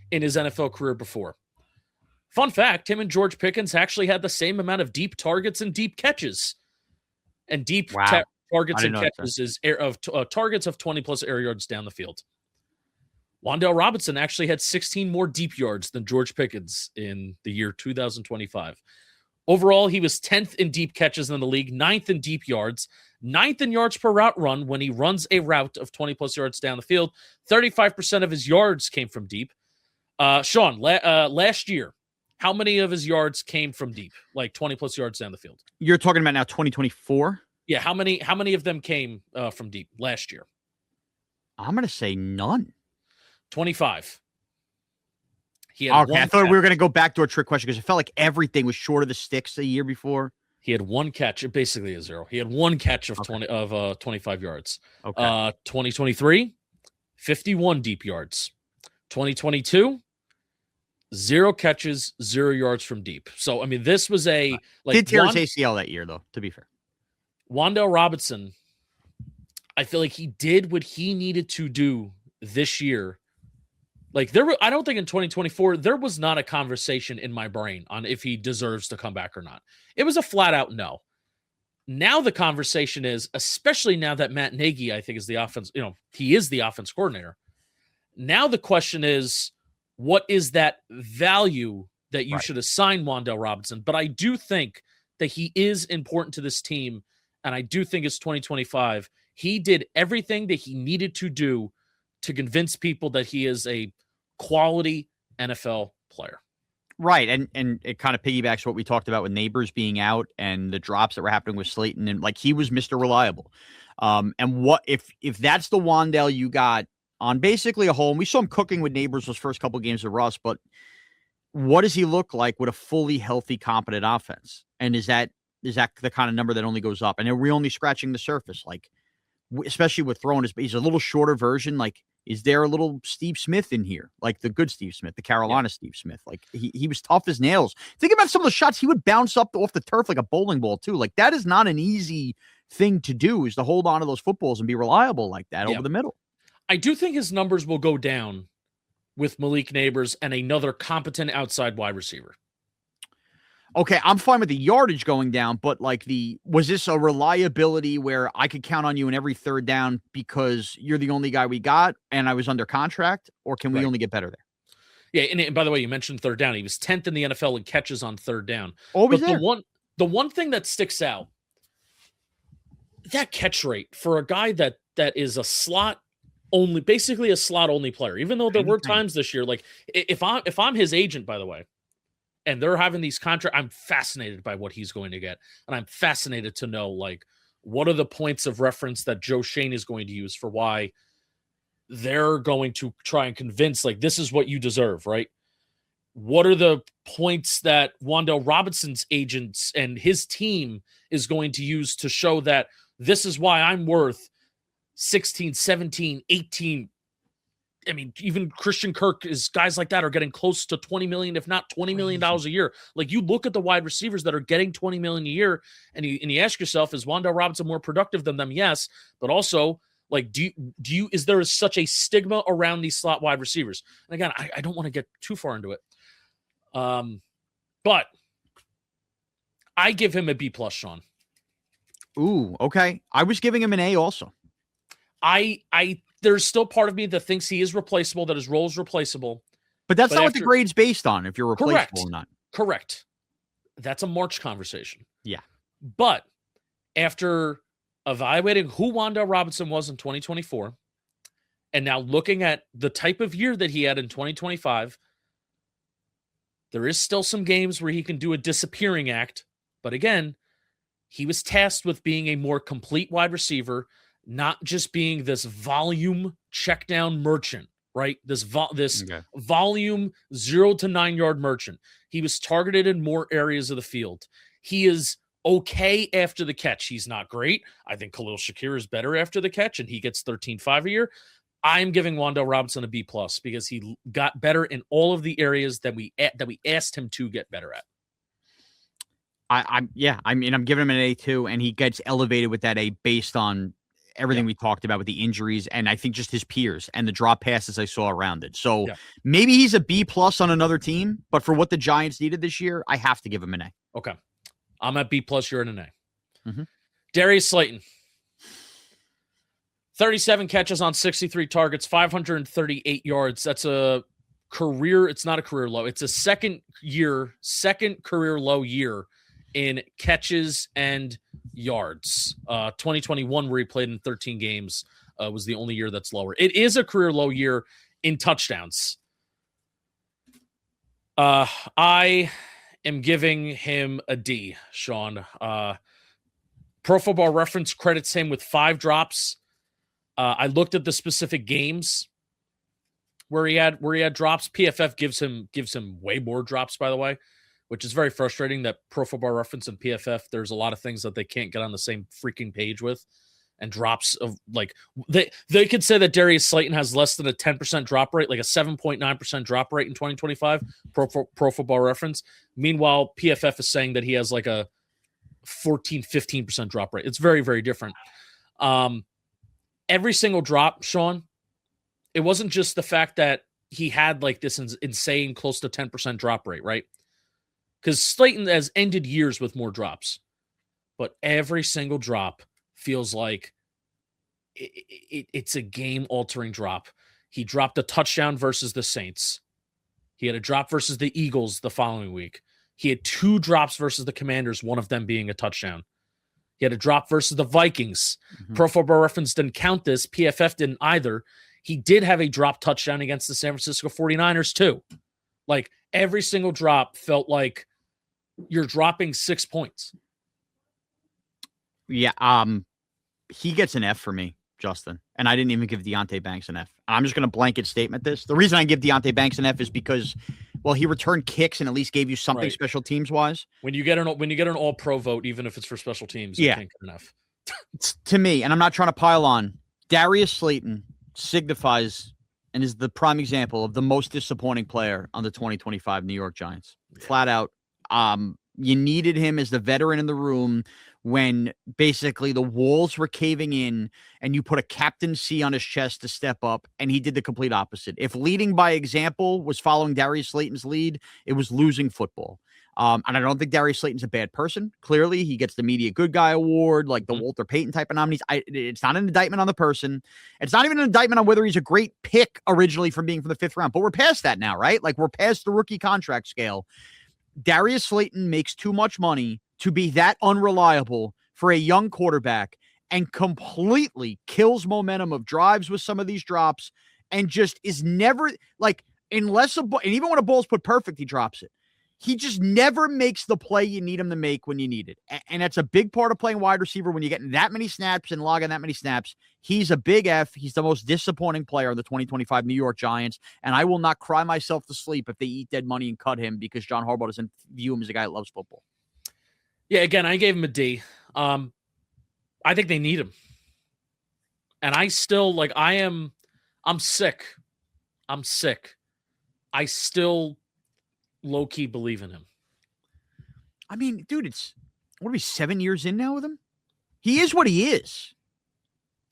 in his NFL career before. Fun fact, him and George Pickens actually had the same amount of deep targets and deep catches. And deep targets and catches is targets of 20-plus air yards down the field. Wan'Dale Robinson actually had 16 more deep yards than George Pickens in the year 2025. Overall, he was 10th in deep catches in the league, 9th in deep yards, 9th in yards per route run when he runs a route of 20-plus yards down the field. 35% of his yards came from deep. Sean, last year, how many of his yards came from deep, like 20 plus yards down the field? You're talking about now 2024? Yeah, how many of them came from deep last year? I'm going to say none. 25. He had Okay, I thought we were going to go back to a trick question because it felt like everything was short of the sticks the year before. He had one catch, basically a zero. He had one catch of 25 yards. Okay. 2023, 51 deep yards. 2022, 0 catches, 0 yards from deep. So, I mean, this was a did tear his ACL that year, though, to be fair. Wan'Dale Robinson, I feel like he did what he needed to do this year. Like I don't think in 2024, there was not a conversation in my brain on if he deserves to come back or not. It was a flat out no. Now the conversation is, especially now that Matt Nagy, I think, is the offense, he is the offense coordinator. Now the question is, what is that value that you should assign Wan'Dale Robinson? But I do think that he is important to this team, and I do think it's 2025. He did everything that he needed to do to convince people that he is a quality NFL player. Right. And it kind of piggybacks what we talked about with Nabers being out and the drops that were happening with Slayton. And like, he was Mr. Reliable. And what if that's the Wan'Dale you got on basically a whole, and we saw him cooking with Nabers those first couple of games with Russ, but what does he look like with a fully healthy, competent offense? And is that the kind of number that only goes up? And are we only scratching the surface? Like, especially with throwing he's a little shorter version. Like, is there a little Steve Smith in here? Like the good Steve Smith, the Carolina Steve Smith. Like he was tough as nails. Think about some of the shots he would bounce up off the turf like a bowling ball too. Like that is not an easy thing to do, is to hold on to those footballs and be reliable like that over the middle. I do think his numbers will go down with Malik Naber and another competent outside wide receiver. Okay, I'm fine with the yardage going down, but like was this a reliability where I could count on you in every third down because you're the only guy we got and I was under contract, or can we only get better there? Yeah, and by the way, you mentioned third down. He was 10th in the NFL in catches on third down. Always but there. The one thing that sticks out, that catch rate for a guy that is a slot only, basically a slot only player, even though there were times this year, like if I'm his agent, by the way, and they're having these contracts, I'm fascinated by what he's going to get. And I'm fascinated to know, like, what are the points of reference that Joe Schoen is going to use for why they're going to try and convince, like, this is what you deserve, right? What are the points that Wan'Dale Robinson's agents and his team is going to use to show that this is why I'm worth 16, 17, 18, I mean, even Christian Kirk, is guys like that are getting close to 20 million, if not $20 million a year. Like, you look at the wide receivers that are getting 20 million a year, and you ask yourself, is Wan'Dale Robinson more productive than them? Yes. But also, like, is there such a stigma around these slot wide receivers? And again, I don't want to get too far into it. But I give him a B+, Sean. Ooh, okay. I was giving him an A also. There's still part of me that thinks he is replaceable, that his role is replaceable. But that's not what the grade's based on, if you're replaceable correct, or not. Correct. That's a March conversation. Yeah. But after evaluating who Wan'Dale Robinson was in 2024, and now looking at the type of year that he had in 2025, there is still some games where he can do a disappearing act. But again, he was tasked with being a more complete wide receiver, not just being this volume check down merchant, right? This volume 0 to 9 yard merchant. He was targeted in more areas of the field. He is okay after the catch. He's not great. I think Khalil Shakir is better after the catch, and he gets 13.5 a year. I'm giving Wan'Dale Robinson a B+ because he got better in all of the areas that we asked him to get better at. I'm giving him an A too, and he gets elevated with that A based on everything we talked about with the injuries, and I think just his peers and the drop passes I saw around it. So maybe he's a B+ on another team, but for what the Giants needed this year, I have to give him an A. Okay. I'm at B+, you're at an A. Mm-hmm. Darius Slayton. 37 catches on 63 targets, 538 yards. That's a career. It's not a career low. It's a second career low year in catches and yards. 2021, where he played in 13 games, was the only year that's lower. It is a career low year in touchdowns. I am giving him a D, Sean. Pro Football Reference credits him with 5 drops. I looked at the specific games where he had drops. PFF gives him way more drops, by the way, which is very frustrating that Pro Football Reference and PFF, there's a lot of things that they can't get on the same freaking page with. And drops of like they could say that Darius Slayton has less than a 10% drop rate, like a 7.9% drop rate in 2025, Pro Football Reference. Meanwhile, PFF is saying that he has like a 15% drop rate. It's very, very different. Every single drop, Sean, it wasn't just the fact that he had like this insane close to 10% drop rate, right? Because Slayton has ended years with more drops, but every single drop feels like it's a game-altering drop. He dropped a touchdown versus the Saints. He had a drop versus the Eagles the following week. He had 2 drops versus the Commanders, one of them being a touchdown. He had a drop versus the Vikings. Mm-hmm. Pro Football Reference didn't count this. PFF didn't either. He did have a drop touchdown against the San Francisco 49ers too. Like every single drop felt like you're dropping 6 points. Yeah, he gets an F for me, Justin. And I didn't even give Deonte Banks an F. I'm just going to blanket statement this. The reason I give Deonte Banks an F is because, well, he returned kicks and at least gave you something special teams wise. When you get an all-pro vote, even if it's for special teams, you can't get an F. To me, and I'm not trying to pile on, Darius Slayton signifies and is the prime example of the most disappointing player on the 2025 New York Giants. Yeah. Flat out. You needed him as the veteran in the room when basically the walls were caving in and you put a captaincy on his chest to step up, and he did the complete opposite. If leading by example was following Darius Slayton's lead, it was losing football. And I don't think Darius Slayton's a bad person. Clearly, he gets the Media Good Guy Award, like the Walter Payton type of nominees. It's not an indictment on the person. It's not even an indictment on whether he's a great pick originally from being from the 5th round. But we're past that now, right? Like we're past the rookie contract scale. Darius Slayton makes too much money to be that unreliable for a young quarterback and completely kills momentum of drives with some of these drops and just is never like, unless and even when a ball's put perfect, he drops it. He just never makes the play you need him to make when you need it. And that's a big part of playing wide receiver when you're getting that many snaps and logging that many snaps. He's a big F. He's the most disappointing player in the 2025 New York Giants. And I will not cry myself to sleep if they eat dead money and cut him because John Harbaugh doesn't view him as a guy that loves football. Yeah, again, I gave him a D. I think they need him. And I still, I'm sick. I still low-key believe in him. I mean, dude, what are we, 7 years in now with him? He is what he is.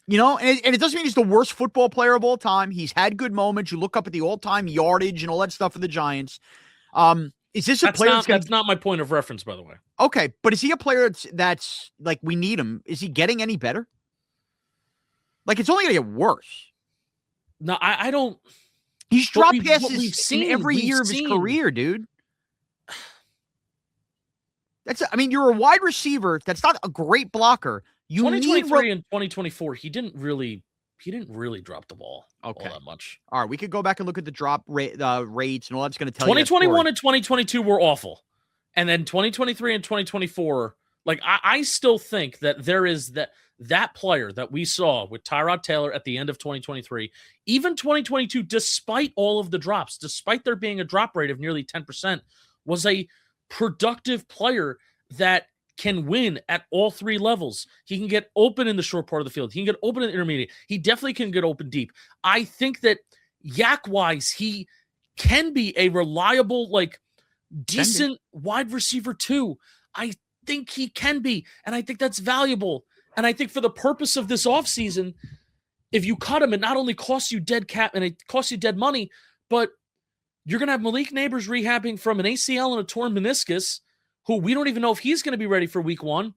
You know, and it doesn't mean he's the worst football player of all time. He's had good moments. You look up at the all-time yardage and all that stuff for the Giants. Is this a player that's not my point of reference, by the way. Okay, but is he a player that's like, we need him? Is he getting any better? Like, it's only going to get worse. No, I don't. He's dropped passes in every year of his career, dude. You're a wide receiver that's not a great blocker. 2023 and 2024, he didn't really drop the ball all that much. All right, we could go back and look at the drop rates and all that's going to tell 2021 and 2022 were awful. And then 2023 and 2024, I still think that there is that player that we saw with Tyrod Taylor at the end of 2023, even 2022, despite all of the drops, despite there being a drop rate of nearly 10%, was a productive player that can win at all 3 levels. He can get open in the short part of the field. He can get open in the intermediate. He definitely can get open deep. I think that yak-wise, he can be a reliable, decent wide receiver too. I think he can be, and I think that's valuable. And I think for the purpose of this offseason, if you cut him, it not only costs you dead cap and it costs you dead money, but you're going to have Malik Nabers rehabbing from an ACL and a torn meniscus, who we don't even know if he's going to be ready for week 1.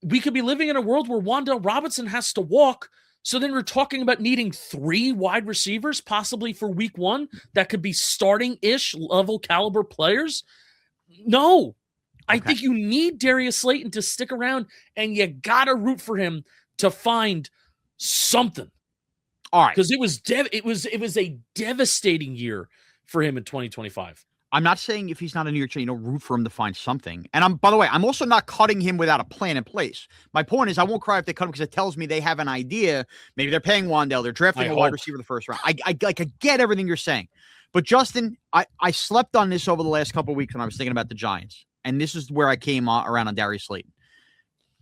We could be living in a world where Wan'Dale Robinson has to walk. So then we're talking about needing 3 wide receivers, possibly for week 1, that could be starting-ish level caliber players. No. I think you need Darius Slayton to stick around, and you got to root for him to find something. All right. Because it was a devastating year for him in 2025. I'm not saying if he's not a New York Giant, root for him to find something. And by the way, I'm also not cutting him without a plan in place. My point is, I won't cry if they cut him because it tells me they have an idea. Maybe they're paying Wan'Dale. They're drafting a wide receiver in the first round. I get everything you're saying. But Justin, I slept on this over the last couple of weeks when I was thinking about the Giants. And this is where I came around on Darius Slayton.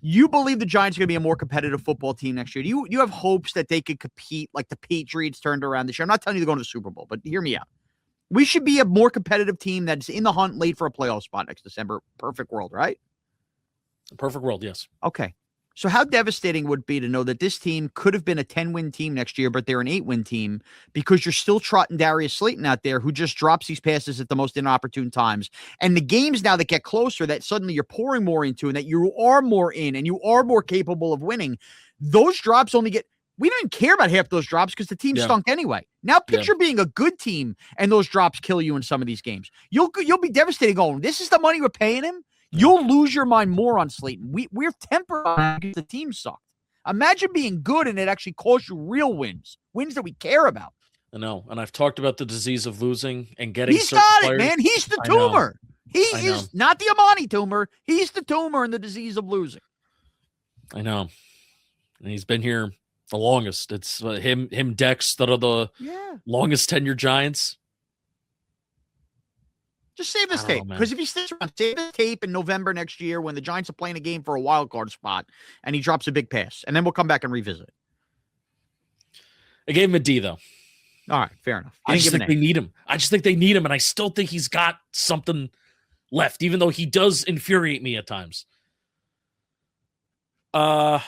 You believe the Giants are going to be a more competitive football team next year? Do you have hopes that they could compete like the Patriots turned around this year? I'm not telling you they're going to the Super Bowl, but hear me out. We should be a more competitive team that's in the hunt late for a playoff spot next December. Perfect world, right? Perfect world, yes. Okay. So how devastating would it be to know that this team could have been a 10-win team next year, but they're an 8-win team because you're still trotting Darius Slayton out there who just drops these passes at the most inopportune times. And the games now that get closer that suddenly you're pouring more into and that you are more in and you are more capable of winning, those drops only get – we didn't care about half those drops because the team stunk anyway. Now picture being a good team and those drops kill you in some of these games. You'll be devastated going, this is the money we're paying him? You'll lose your mind more on Slayton. We're tempered on because the team sucked. Imagine being good and it actually costs you real wins that we care about. I know, and I've talked about the disease of losing and getting. He's got it, man. He's the tumor. He is not the Amani tumor. He's the tumor and the disease of losing. I know, and he's been here the longest. It's him, Dex, that are the longest tenured Giants. Just save this tape. Because if he sticks around, save this tape in November next year when the Giants are playing a game for a wild card spot and he drops a big pass. And then we'll come back and revisit. I gave him a D, though. All right, fair enough. I just think they need him. I just think they need him, and I still think he's got something left, even though he does infuriate me at times. Let's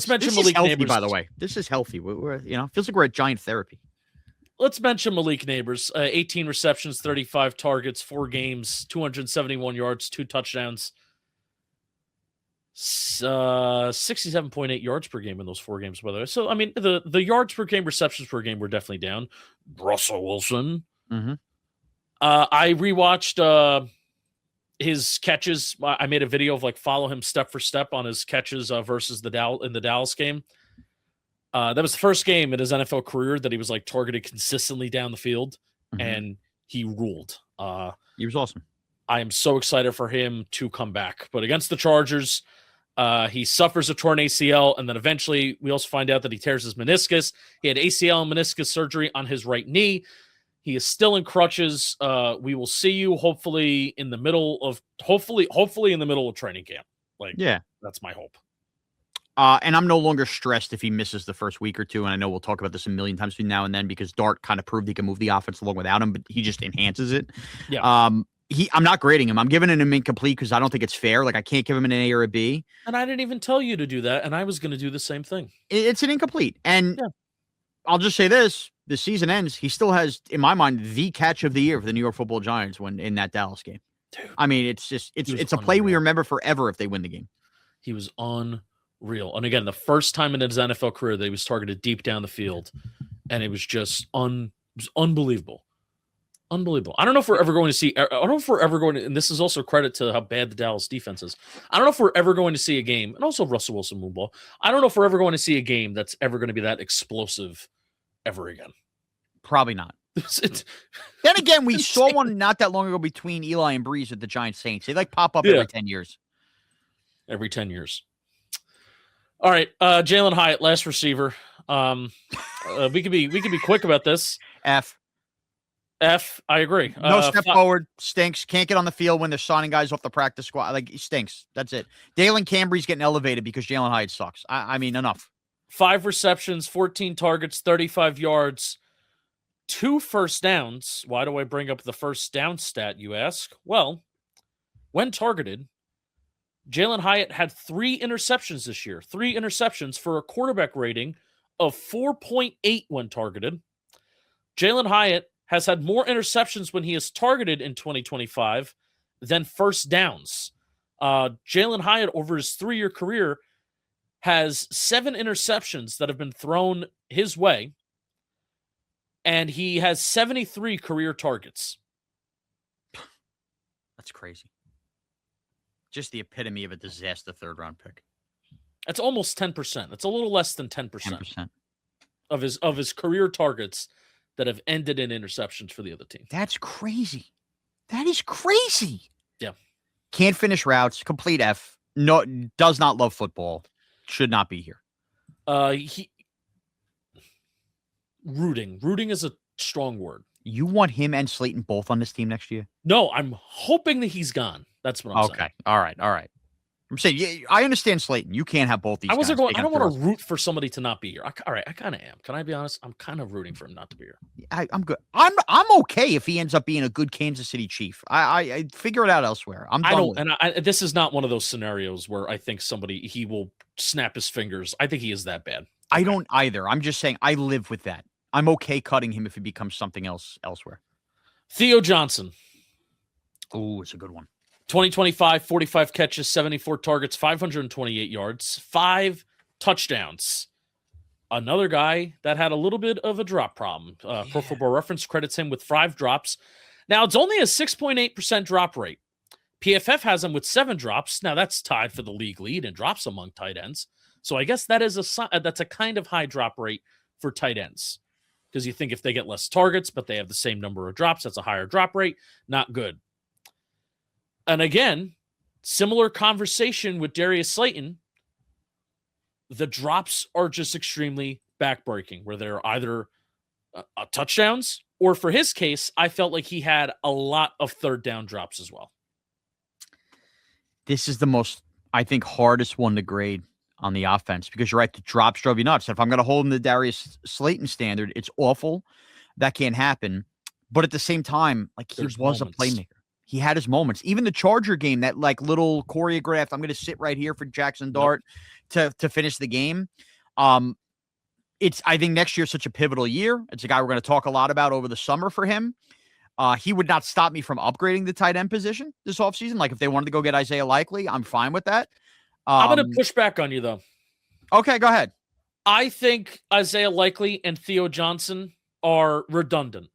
mention Malik Naber. By the way, this is healthy. We're feels like we're at Giant therapy. Let's mention Malik Naber. 18 receptions, 35 targets, 4 games, 271 yards, 2 touchdowns, 67.8 yards per game in those 4 games. By the way, so I mean the yards per game, receptions per game were definitely down. Russell Wilson. Mm-hmm. I rewatched his catches. I made a video of follow him step for step on his catches versus the Dallas game. That was the first game in his NFL career that he was targeted consistently down the field, and he ruled. He was awesome. I am so excited for him to come back. But against the Chargers, he suffers a torn ACL, and then eventually we also find out that he tears his meniscus. He had ACL and meniscus surgery on his right knee. He is still in crutches. We will see you hopefully in the middle of training camp. That's my hope. And I'm no longer stressed if he misses the first week or two. And I know we'll talk about this a million times between now and then because Dart kind of proved he can move the offense along without him, but he just enhances it. Yeah. I'm not grading him. I'm giving him incomplete because I don't think it's fair. I can't give him an A or a B. And I didn't even tell you to do that. And I was going to do the same thing. It's an incomplete. And I'll just say this. The season ends. He still has, in my mind, the catch of the year for the New York Football Giants when in that Dallas game. Dude, I mean, it's a play we remember forever if they win the game. He was unreal. And again, the first time in his NFL career that he was targeted deep down the field, and it was just unbelievable. Unbelievable. I don't know if we're ever going to see, and this is also credit to how bad the Dallas defense is. I don't know if we're ever going to see a game, and also Russell Wilson Mbow. I don't know if we're ever going to see a game that's ever going to be that explosive ever again. Probably not. Then again, we saw one not that long ago between Eli and Breeze at the Giants Saints. They pop up every 10 years. Every 10 years. All right, Jalin Hyatt, last receiver. We could be quick about this. F, I agree. No step forward, stinks. Can't get on the field when they're signing guys off the practice squad. He stinks. That's it. Dalen Cambry's getting elevated because Jalin Hyatt sucks. I mean, enough. 5 receptions, 14 targets, 35 yards, 2 first downs. Why do I bring up the first down stat, you ask? Well, when targeted, Jalin Hyatt had 3 interceptions this year. 3 interceptions for a quarterback rating of 4.8 when targeted. Jalin Hyatt has had more interceptions when he is targeted in 2025 than first downs. Jalin Hyatt, over his 3-year career, has 7 interceptions that have been thrown his way, and he has 73 career targets. That's crazy. Just the epitome of a disaster third-round pick. That's almost 10%. It's a little less than 10%. Of his career targets that have ended in interceptions for the other team. That's crazy. That is crazy. Yeah. Can't finish routes. Complete F. No, does not love football. Should not be here. Rooting is a strong word. You want him and Slayton both on this team next year? No, I'm hoping that he's gone. That's what I'm saying. Okay. All right. I'm saying, yeah, I understand Slayton. You can't have both these guys. I don't want to root for somebody to not be here. All right, I kind of am. Can I be honest? I'm kind of rooting for him not to be here. I'm good. I'm okay if he ends up being a good Kansas City Chief. I figure it out elsewhere. This is not one of those scenarios where I think he will snap his fingers. I think he is that bad. Okay. I don't either. I'm just saying I live with that. I'm okay cutting him if he becomes something else elsewhere. Theo Johnson. Oh, it's a good one. 2025, 45 catches, 74 targets, 528 yards, 5 touchdowns. Another guy that had a little bit of a drop problem. Pro Football Reference credits him with 5 drops. Now, it's only a 6.8% drop rate. PFF has him with 7 drops. Now, that's tied for the league lead in drops among tight ends. So I guess that's a kind of high drop rate for tight ends. Because you think if they get less targets, but they have the same number of drops, that's a higher drop rate. Not good. And again, similar conversation with Darius Slayton. The drops are just extremely backbreaking, where they're either touchdowns, or for his case, I felt like he had a lot of third down drops as well. This is the most, I think, hardest one to grade on the offense, because you're right, the drops drove you nuts. If I'm going to hold him to Darius Slayton standard, it's awful. That can't happen. But at the same time, like, he was a playmaker. He had his moments. Even the Charger game, that like little choreographed, I'm going to sit right here for Jaxson Dart to finish the game. I think next year is such a pivotal year. It's a guy we're going to talk a lot about over the summer for him. He would not stop me from upgrading the tight end position this offseason. Like, if they wanted to go get Isaiah Likely, I'm fine with that. I'm going to push back on you, though. Okay, go ahead. I think Isaiah Likely and Theo Johnson are redundant.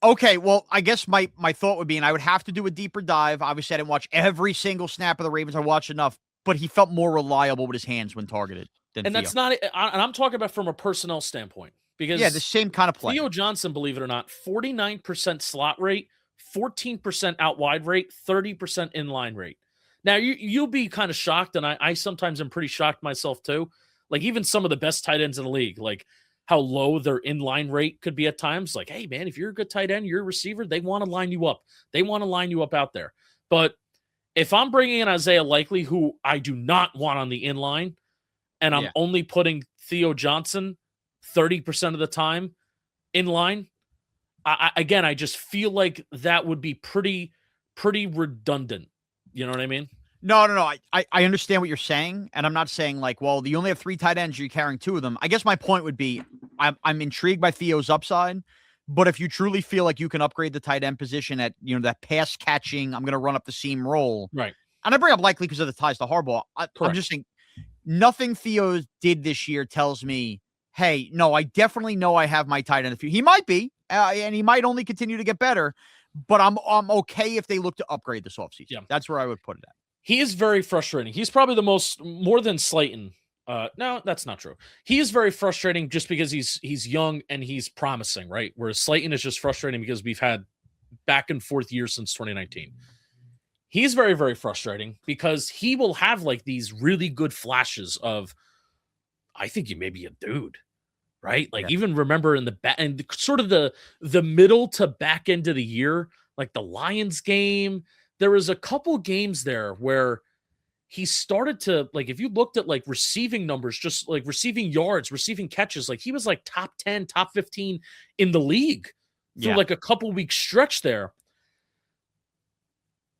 Okay, well, I guess my thought would be, and I would have to do a deeper dive. Obviously, I didn't watch every single snap of the Ravens. I watched enough, but he felt more reliable with his hands when targeted than and Theo. That's not, and I'm talking about from a personnel standpoint. Because the same kind of play. Theo Johnson, believe it or not, 49% slot rate, 14% out wide rate, 30% inline rate. Now, you'll be kind of shocked, and I sometimes am pretty shocked myself too. Like, even some of the best tight ends in the league, like how low their inline rate could be at times. Like, hey, man, if you're a good tight end, you're a receiver, they want to line you up. They want to line you up out there. But if I'm bringing in Isaiah Likely, who I do not want on the inline, and I'm only putting Theo Johnson 30% of the time in line, I just feel like that would be pretty redundant. You know what I mean? No. I understand what you're saying, and I'm not saying like, well, you only have 3 tight ends, you're carrying 2 of them. I guess my point would be, I'm intrigued by Theo's upside, but if you truly feel like you can upgrade the tight end position at, that pass catching, I'm going to run up the seam role, right? And I bring up Likely because of the ties to Harbaugh. I'm just saying, nothing Theo did this year tells me, hey, no, I definitely know I have my tight end. He might be, and he might only continue to get better, but I'm okay if they look to upgrade this offseason. Yeah. That's where I would put it at. He is very frustrating. He's probably more than Slayton. No, that's not true. He is very frustrating just because he's young and he's promising, right? Whereas Slayton is just frustrating because we've had back and forth years since 2019. He's very, very frustrating because he will have like these really good flashes of, I think you may be a dude, right? Like, even remember in the back and sort of the middle to back end of the year, like the Lions game, there was a couple games there where he started to, like, if you looked at like receiving numbers, just like receiving yards, receiving catches, like he was like top 10, top 15 in the league for like a couple week stretch there.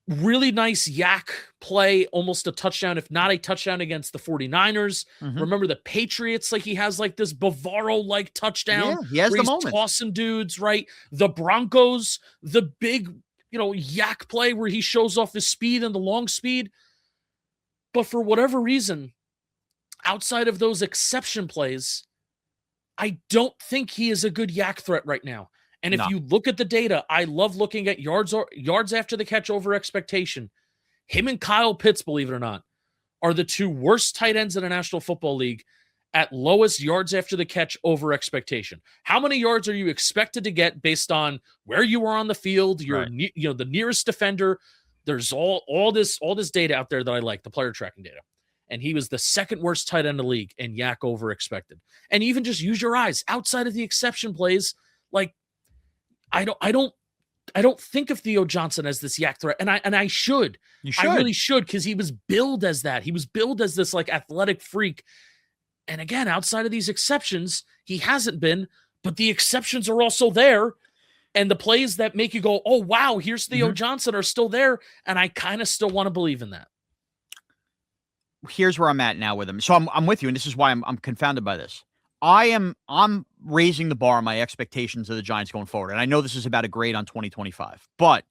Really nice yak play, almost a touchdown, if not a touchdown against the 49ers. Remember the Patriots, like he has like this Bavaro-like touchdown. Yeah, he has the moment. Tossing dudes, right? The Broncos, the big, yak play where he shows off his speed and the long speed. But for whatever reason, outside of those exception plays, I don't think he is a good yak threat right now. And if you look at the data, I love looking at yards after the catch over expectation. Him and Kyle Pitts, believe it or not, are the 2 worst tight ends in the National Football League. at lowest yards after the catch over expectation. How many yards are you expected to get based on where you are on the field, your the nearest defender? There's all this data out there that I like, the player tracking data. And he was the second worst tight end in the league and yak over expected. And even just use your eyes outside of the exception plays. Like, I don't think of Theo Johnson as this yak threat. And I should. You should. I really should, because he was billed as that. He was billed as this like athletic freak. And again, outside of these exceptions, he hasn't been, but the exceptions are also there. And the plays that make you go, oh, wow, here's Theo Johnson are still there. And I kind of still want to believe in that. Here's where I'm at now with him. So I'm with you, and this is why I'm confounded by this. I'm raising the bar on my expectations of the Giants going forward. And I know this is about a grade on 2025, but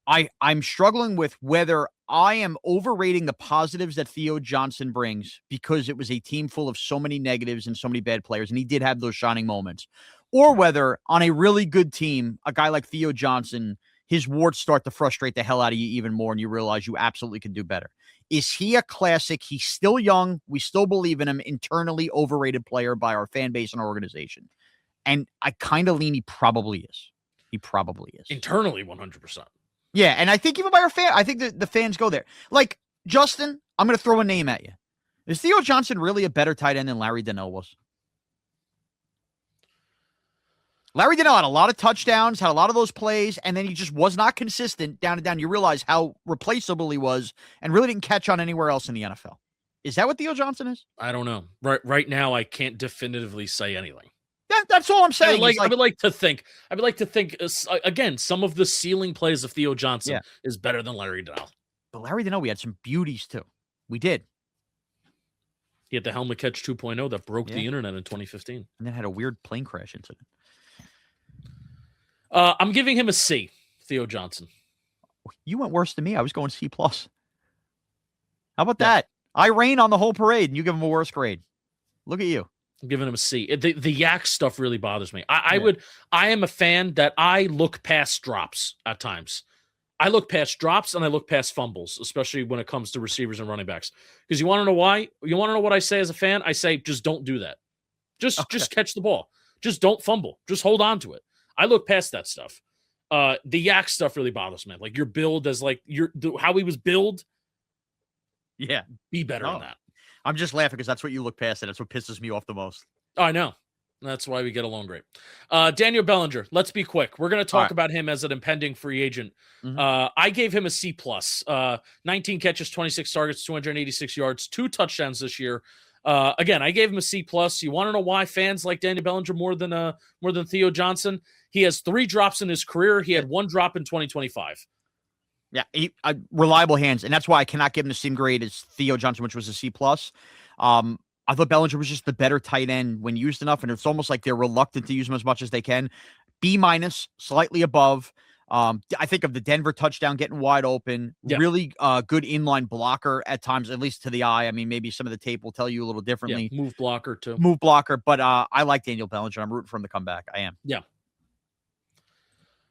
I'm struggling with whether I am overrating the positives that Theo Johnson brings because it was a team full of so many negatives and so many bad players, and he did have those shining moments, or whether on a really good team, a guy like Theo Johnson, his warts start to frustrate the hell out of you even more, and you realize you absolutely can do better. Is he a classic? He's still young. We still believe in him. Internally overrated player by our fan base and our organization. And I kind of lean he probably is. He probably is. Internally, 100%. Yeah, and I think even by our fan, I think that the fans go there. Like, Justin, I'm going to throw a name at you. Is Theo Johnson really a better tight end than Larry Donnell was? Larry Donnell had a lot of touchdowns, had a lot of those plays, and then he just was not consistent down and down. You realize how replaceable he was and really didn't catch on anywhere else in the NFL. Is that what Theo Johnson is? I don't know. Right now, I can't definitively say anything. That's all I'm saying. I would like to think, again, some of the ceiling plays of Theo Johnson is better than Larry Donnell. But Larry Donnell, we had some beauties too. We did. He had the helmet catch 2.0 that broke the internet in 2015. And then had a weird plane crash incident. I'm giving him a C, Theo Johnson. You went worse than me. I was going C+. How about that? I rain on the whole parade, and you give him a worse grade. Look at you. I'm giving him a C. The yak stuff really bothers me. I am a fan that I look past drops at times. I look past drops and I look past fumbles, especially when it comes to receivers and running backs. Because you want to know why? You want to know what I say as a fan? I say, just don't do that. Just catch the ball. Just don't fumble. Just hold on to it. I look past that stuff. The yak stuff really bothers me. Like your build as like how he was build. Yeah. Be better than that. I'm just laughing because that's what you look past, and that's what pisses me off the most. Oh, I know. That's why we get along great. Daniel Bellinger, let's be quick. We're going to talk about him as an impending free agent. I gave him a C+. 19 catches, 26 targets, 286 yards, 2 touchdowns this year. Again, I gave him a C+. You want to know why fans like Daniel Bellinger more than Theo Johnson? He has 3 drops in his career. He had 1 drop in 2025. Yeah, reliable hands, and that's why I cannot give him the same grade as Theo Johnson, which was a C+. I thought Bellinger was just the better tight end when used enough, and it's almost like they're reluctant to use him as much as they can. B-, slightly above. I think of the Denver touchdown getting wide open. Yep. Really good inline blocker at times, at least to the eye. I mean, maybe some of the tape will tell you a little differently. Yeah, move blocker too. Move blocker, but I like Daniel Bellinger. I'm rooting for him to come back. I am. Yeah.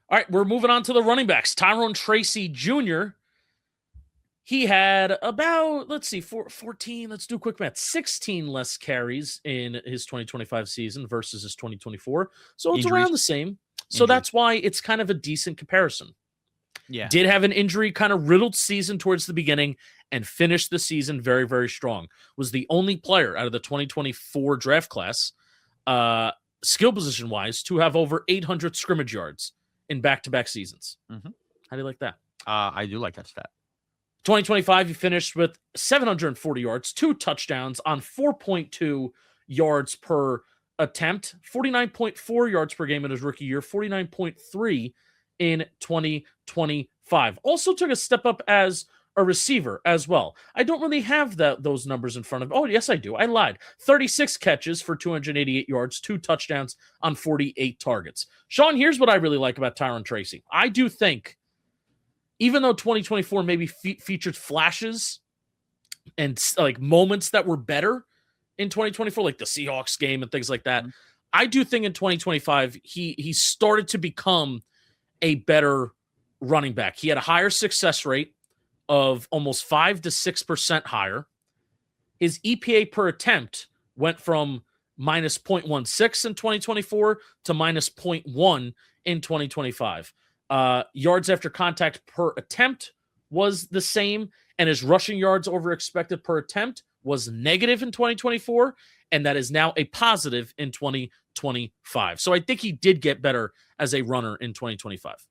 All right, we're moving on to the running backs. Tyrone Tracy Jr., he had about, 14, let's do quick math, 16 less carries in his 2025 season versus his 2024. So it's around the same. So that's why it's kind of a decent comparison. Yeah. Did have an injury kind of riddled season towards the beginning and finished the season very, very strong. Was the only player out of the 2024 draft class, skill position wise, to have over 800 scrimmage yards in back-to-back seasons. How do you like that? I do like that stat. 2025, he finished with 740 yards, 2 touchdowns on 4.2 yards per attempt, 49.4 yards per game in his rookie year, 49.3 in 2025. Also took a step up as a receiver as well. I don't really have those numbers in front of. Oh, yes, I do. I lied. 36 catches for 288 yards, 2 touchdowns on 48 targets. Shaun, here's what I really like about Tyrone Tracy. I do think, even though 2024 maybe featured flashes and like moments that were better in 2024, like the Seahawks game and things like that, I do think in 2025 he started to become a better running back. He had a higher success rate of almost 5 to 6% higher. His EPA per attempt went from minus 0.16 in 2024 to minus 0.1 in 2025. Yards after contact per attempt was the same, and his rushing yards over expected per attempt was negative in 2024, and that is now a positive in 2025. So I think he did get better as a runner in 2025.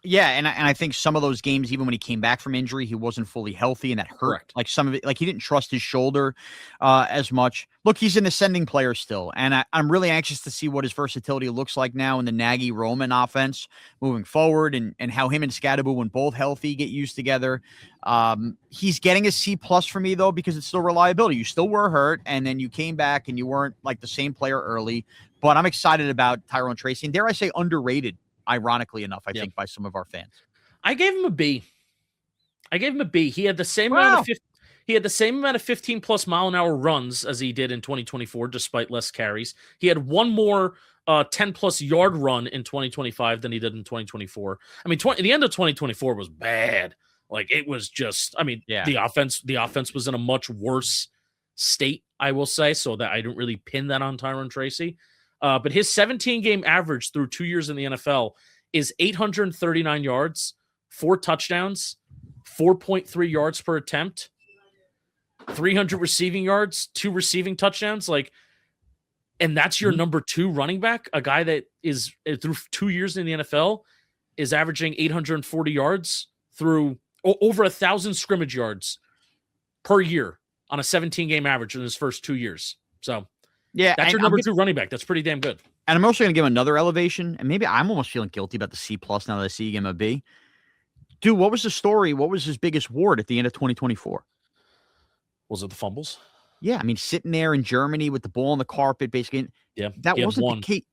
Yeah, and I think some of those games, even when he came back from injury, he wasn't fully healthy, and that hurt. Correct. Like some of it, like he didn't trust his shoulder as much. Look, he's an ascending player still, and I'm really anxious to see what his versatility looks like now in the Nagy Roman offense moving forward, and how him and Skattebo, when both healthy, get used together. He's getting a C+ for me though, because it's still reliability. You still were hurt, and then you came back, and you weren't like the same player early. But I'm excited about Tyrone Tracy, and dare I say underrated. Ironically enough, I think by some of our fans. I gave him a B. He had the same amount of 15 plus mile an hour runs as he did in 2024, despite less carries. He had one more 10 plus yard run in 2025 than he did in 2024. I mean, the end of 2024 was bad. Like it was just, the offense was in a much worse state, I will say, so that I don't really pin that on Tyrone Tracy. But his 17-game average through 2 years in the NFL is 839 yards, 4 touchdowns, 4.3 yards per attempt, 300 receiving yards, 2 receiving touchdowns. And that's your number 2 running back, a guy that is through 2 years in the NFL is averaging 840 yards through over 1,000 scrimmage yards per year on a 17-game average in his first 2 years. So. Yeah, that's your number 2 running back. That's pretty damn good. And I'm also going to give him another elevation, and maybe I'm almost feeling guilty about the C+ now that I see him a B. Dude, what was the story? What was his biggest ward at the end of 2024? Was it the fumbles? Yeah, I mean, sitting there in Germany with the ball on the carpet, basically. Yeah, that wasn't the case.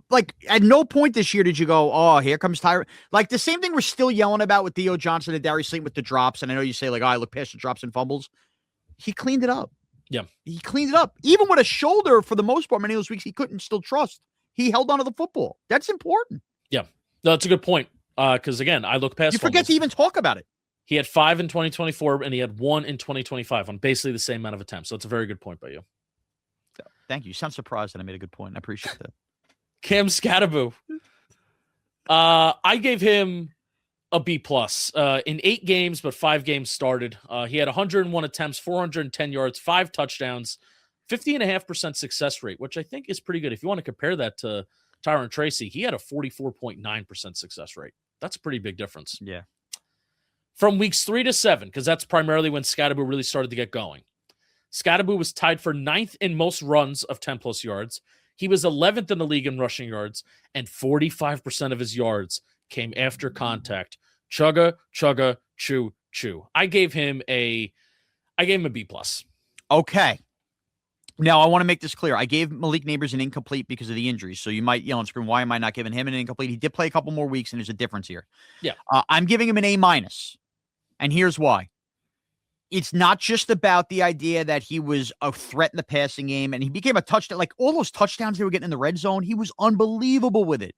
Like, at no point this year did you go, oh, here comes Tyrone. Like, the same thing we're still yelling about with Theo Johnson and Darius Slayton with the drops, and I know you say, like, I look past the drops and fumbles. He cleaned it up. Yeah. He cleaned it up. Even with a shoulder, for the most part, many of those weeks, he couldn't still trust. He held on to the football. That's important. Yeah. No, that's a good point. Because, again, I look past you forget to even talk about it. He had 5 in 2024, and he had 1 in 2025 on basically the same amount of attempts. So it's a very good point by you. Thank you. You sound surprised that I made a good point. I appreciate that. Cam Skattebo. I gave him a B+ in 8 games, but 5 games started. He had 101 attempts, 410 yards, 5 touchdowns, 50.5% success rate, which I think is pretty good. If you want to compare that to Tyrone Tracy, he had a 44.9% success rate. That's a pretty big difference. Yeah. From weeks 3 to 7, because that's primarily when Skattebo really started to get going. Skattebo was tied for 9th in most runs of 10 plus yards. He was 11th in the league in rushing yards, and 45% of his yards came after contact. Chugga, chugga, chew, chew. I gave him a B+. Okay. Now, I want to make this clear. I gave Malik Naber an incomplete because of the injuries. So you might yell and scream, why am I not giving him an incomplete? He did play a couple more weeks, and there's a difference here. Yeah. I'm giving him an A-. And here's why. It's not just about the idea that he was a threat in the passing game, and he became a touchdown. Like, all those touchdowns they were getting in the red zone, he was unbelievable with it.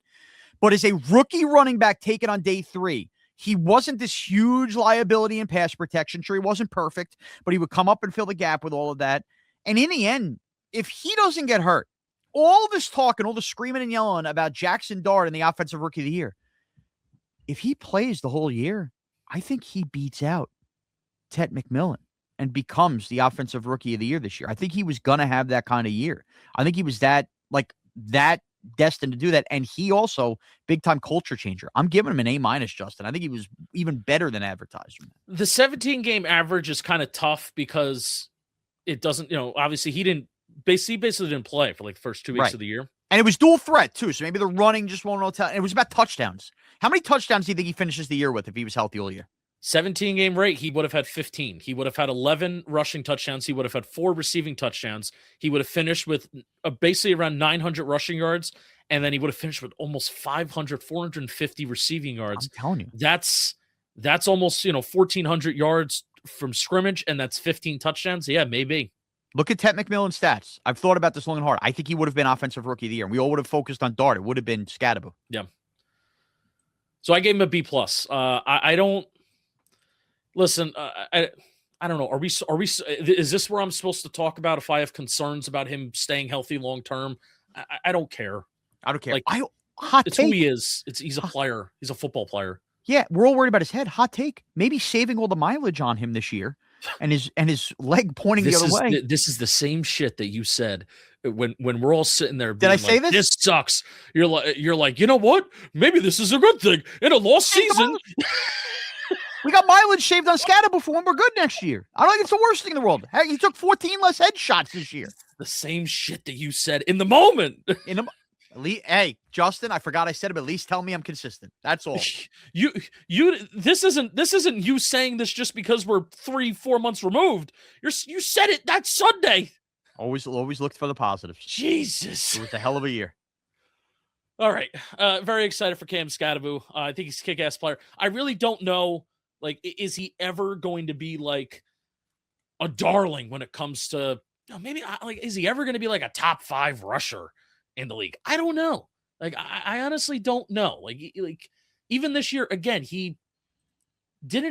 But as a rookie running back taken on day 3, he wasn't this huge liability in pass protection. Sure, he wasn't perfect, but he would come up and fill the gap with all of that. And in the end, if he doesn't get hurt, all this talk and all the screaming and yelling about Jaxson Dart and the offensive rookie of the year, if he plays the whole year, I think he beats out Ted McMillan and becomes the offensive rookie of the year this year. I think he was going to have that kind of year. I think he was that destined to do that. And he also big time culture changer. I'm giving him an A-, Justin. I think he was even better than advertised. The 17-game average is kind of tough because it doesn't, obviously he basically didn't play for like the first 2 weeks of the year. And it was dual threat too. So maybe the running just won't all tell. It was about touchdowns. How many touchdowns do you think he finishes the year with if he was healthy all year? 17-game rate, he would have had 15. He would have had 11 rushing touchdowns. He would have had 4 receiving touchdowns. He would have finished with basically around 900 rushing yards, and then he would have finished with almost 450 receiving yards. I'm telling you. That's almost, 1,400 yards from scrimmage, and that's 15 touchdowns. Yeah, maybe. Look at Ted McMillan's stats. I've thought about this long and hard. I think he would have been offensive rookie of the year. We all would have focused on Dart. It would have been Skattebo. Yeah. So I gave him a B+. I don't... Listen, I don't know. Is this where I'm supposed to talk about if I have concerns about him staying healthy long term? I don't care. I don't care. Like, hot it's take. who he is. He's a player. He's a football player. Yeah, we're all worried about his head. Hot take. Maybe saving all the mileage on him this year, and his leg pointing the other way. This is the same shit that you said when we're all sitting there. Did I say this? This sucks. You're like, you know what? Maybe this is a good thing in a lost season. We got mileage shaved on Skattebo for when we're good next year. I don't think it's the worst thing in the world. Hey, he took 14 less headshots this year. The same shit that you said in the moment. Hey, Justin, I forgot I said it, but at least tell me I'm consistent. That's all. This isn't you saying this just because we're 3-4 months removed. You said it that Sunday. Always looked for the positives. Jesus. It was a hell of a year. All right. Very excited for Cam Skattebo. I think he's a kick-ass player. I really don't know, like, is he ever going to be like a darling when it comes to is he ever going to be like a top 5 rusher in the league? I don't know. Like, I honestly don't know. Like even this year, again, he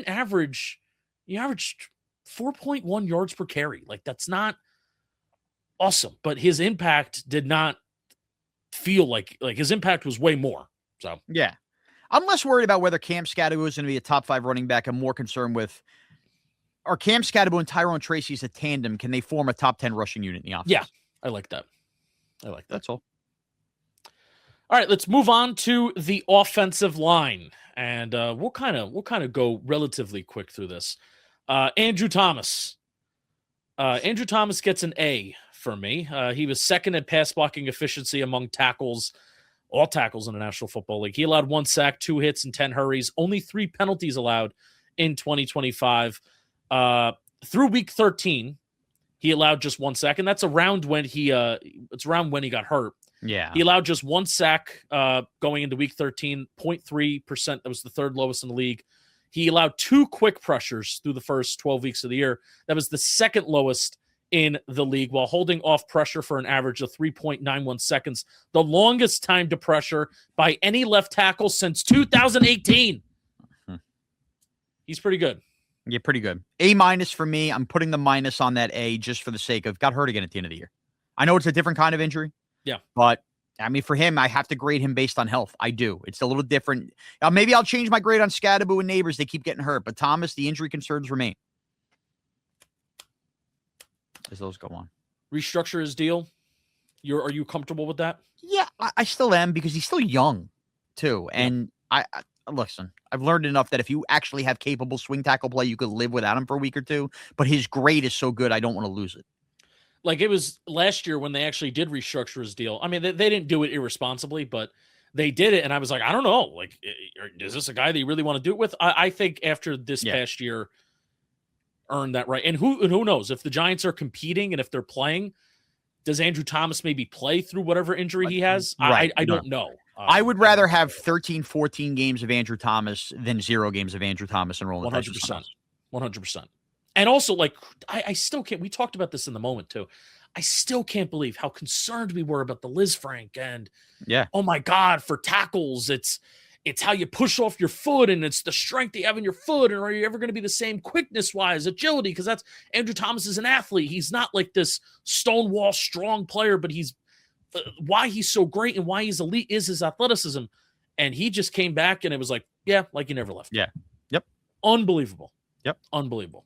averaged 4.1 yards per carry. Like, that's not awesome, but his impact did not feel like his impact was way more. So yeah, I'm less worried about whether Cam Skattebo is going to be a top 5 running back. I'm more concerned with, are Cam Skattebo and Tyrone Tracy as a tandem? Can they form a top 10 rushing unit in the offense? Yeah, I like that. That's all. All right, let's move on to the offensive line, and we'll kind of go relatively quick through this. Andrew Thomas. Andrew Thomas gets an A for me. He was second in pass blocking efficiency among all tackles in the National Football League. He allowed 1 sack, 2 hits, and 10 hurries. Only 3 penalties allowed in 2025. Through week 13, he allowed just 1 sack, and that's around when he got hurt. Yeah. He allowed just 1 sack going into week 13, 0.3%. That was the 3rd lowest in the league. He allowed 2 quick pressures through the first 12 weeks of the year. That was the 2nd lowest in the league, while holding off pressure for an average of 3.91 seconds, the longest time to pressure by any left tackle since 2018. He's pretty good. Yeah, pretty good. A- for me. I'm putting the minus on that A just for the sake of got hurt again at the end of the year. I know it's a different kind of injury. Yeah. But, I mean, for him, I have to grade him based on health. I do. It's a little different. Maybe I'll change my grade on Skattebo and Neighbors. They keep getting hurt. But Thomas, the injury concerns remain. As those go on. Restructure his deal. Are you comfortable with that? Yeah, I still am, because he's still young, too. And I listen, I've learned enough that if you actually have capable swing tackle play, you could live without him for a week or two. But his grade is so good, I don't want to lose it. Like, it was last year when they actually did restructure his deal. I mean, they didn't do it irresponsibly, but they did it. And I was like, I don't know. Like, is this a guy that you really want to do it with? I think after this past year, earned that right. And who knows? If the Giants are competing and if they're playing, does Andrew Thomas maybe play through whatever injury he has? Right. I don't know. I would rather have 13, 14 games of Andrew Thomas than 0 games of Andrew Thomas and rolling 100%. 100%. And also, like, I still can't. We talked about this in the moment, too. I still can't believe how concerned we were about the Liz Frank. And, oh, my God, for tackles, it's how you push off your foot, and it's the strength you have in your foot. And are you ever going to be the same quickness-wise, agility? Because that's Andrew Thomas is an athlete. He's not like this stonewall strong player, but he's why he's so great and why he's elite is his athleticism. And he just came back, and it was like, yeah, like he never left. Yeah. Yep. Unbelievable. Yep. Unbelievable.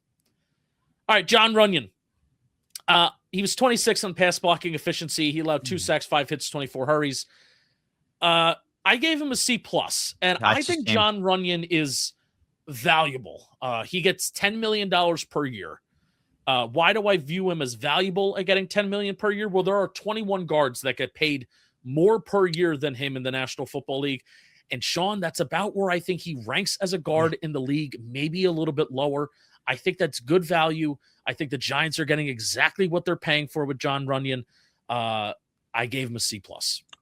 All right, Jon Runyan. He was 26 on pass blocking efficiency. He allowed 2 sacks, 5 hits, 24 hurries. I gave him a C+, and I think Jon Runyan is valuable. He gets $10 million per year. Why do I view him as valuable at getting $10 million per year? Well, there are 21 guards that get paid more per year than him in the National Football League. And Sean, that's about where I think he ranks as a guard in the league, maybe a little bit lower. I think that's good value. I think the Giants are getting exactly what they're paying for with Jon Runyan. I gave him a C+.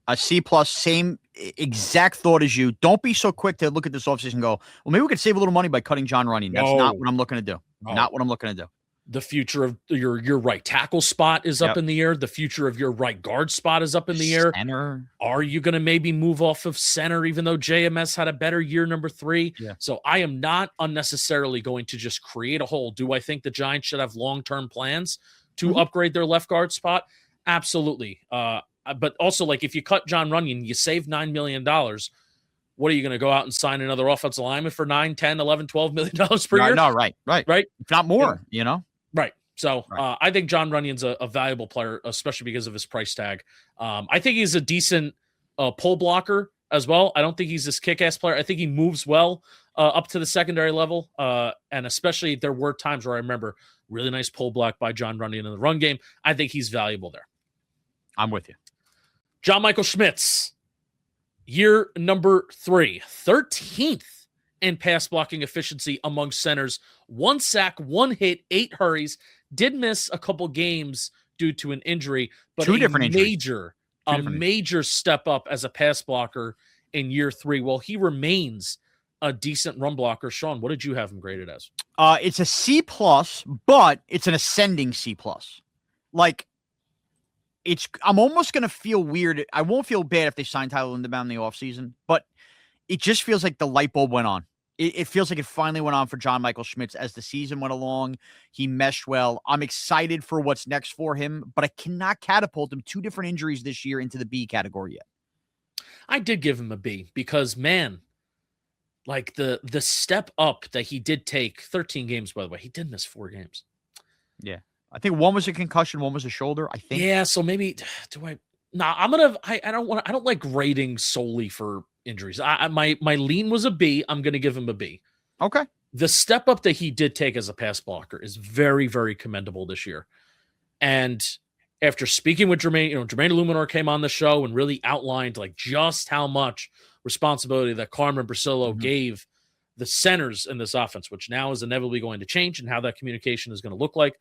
A C+, same exact thought as you. Don't be so quick to look at this offseason and go, well, maybe we could save a little money by cutting Jon Runyan. That's not what I'm looking to do. Not what I'm looking to do. The future of your right tackle spot is up in the air. The future of your right guard spot is up in the air. Center. Are you going to maybe move off of center, even though JMS had a better year, number 3? Yeah. So I am not unnecessarily going to just create a hole. Do I think the Giants should have long-term plans to upgrade their left guard spot? Absolutely. But also, like, if you cut Jon Runyan, you save $9 million. What are you going to go out and sign another offensive lineman for $9, $10, $11, $12 million per year? No, right. If not more, Right. So I think Jon Runyan's a valuable player, especially because of his price tag. I think he's a decent pull blocker as well. I don't think he's this kick-ass player. I think he moves well up to the secondary level. And especially there were times where I remember really nice pull block by Jon Runyan in the run game. I think he's valuable there. I'm with you. John Michael Schmitz, year number 3, 13th in pass blocking efficiency among centers. 1 sack, 1 hit, 8 hurries. Did miss a couple games due to an injury, but a major step up as a pass blocker in year 3. Well, he remains a decent run blocker. Shaun, what did you have him graded as? It's a C+, but it's an ascending C+. Like, I'm almost going to feel weird. I won't feel bad if they sign Tyler Linderbaum in the offseason, but it just feels like the light bulb went on. It feels like it finally went on for John Michael Schmitz as the season went along. He meshed well. I'm excited for what's next for him, but I cannot catapult him 2 different injuries this year into the B category yet. I did give him a B because, man, like the step up that he did take, 13 games, by the way, he did miss 4 games. Yeah. I think 1 was a concussion, 1 was a shoulder, I think. Yeah, so maybe I don't like grading solely for injuries. My lean was a B. I'm going to give him a B. Okay. The step up that he did take as a pass blocker is very, very commendable this year. And after speaking with Jermaine Eluemunor came on the show and really outlined like just how much responsibility that Carmen Brasillo gave the centers in this offense, which now is inevitably going to change, and how that communication is going to look like.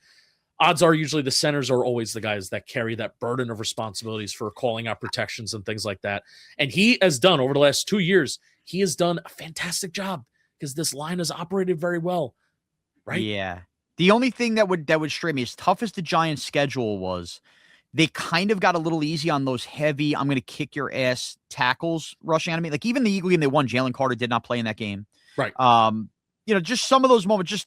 Odds are usually the centers are always the guys that carry that burden of responsibilities for calling out protections and things like that. And he has done, over the last 2 years, he has done a fantastic job because this line has operated very well, right? Yeah. The only thing that would stray me, as tough as the Giants' schedule was, they kind of got a little easy on those heavy, I'm going to kick your ass tackles rushing at me. Like, even the Eagle game they won, Jalen Carter did not play in that game. Right. Just some of those moments,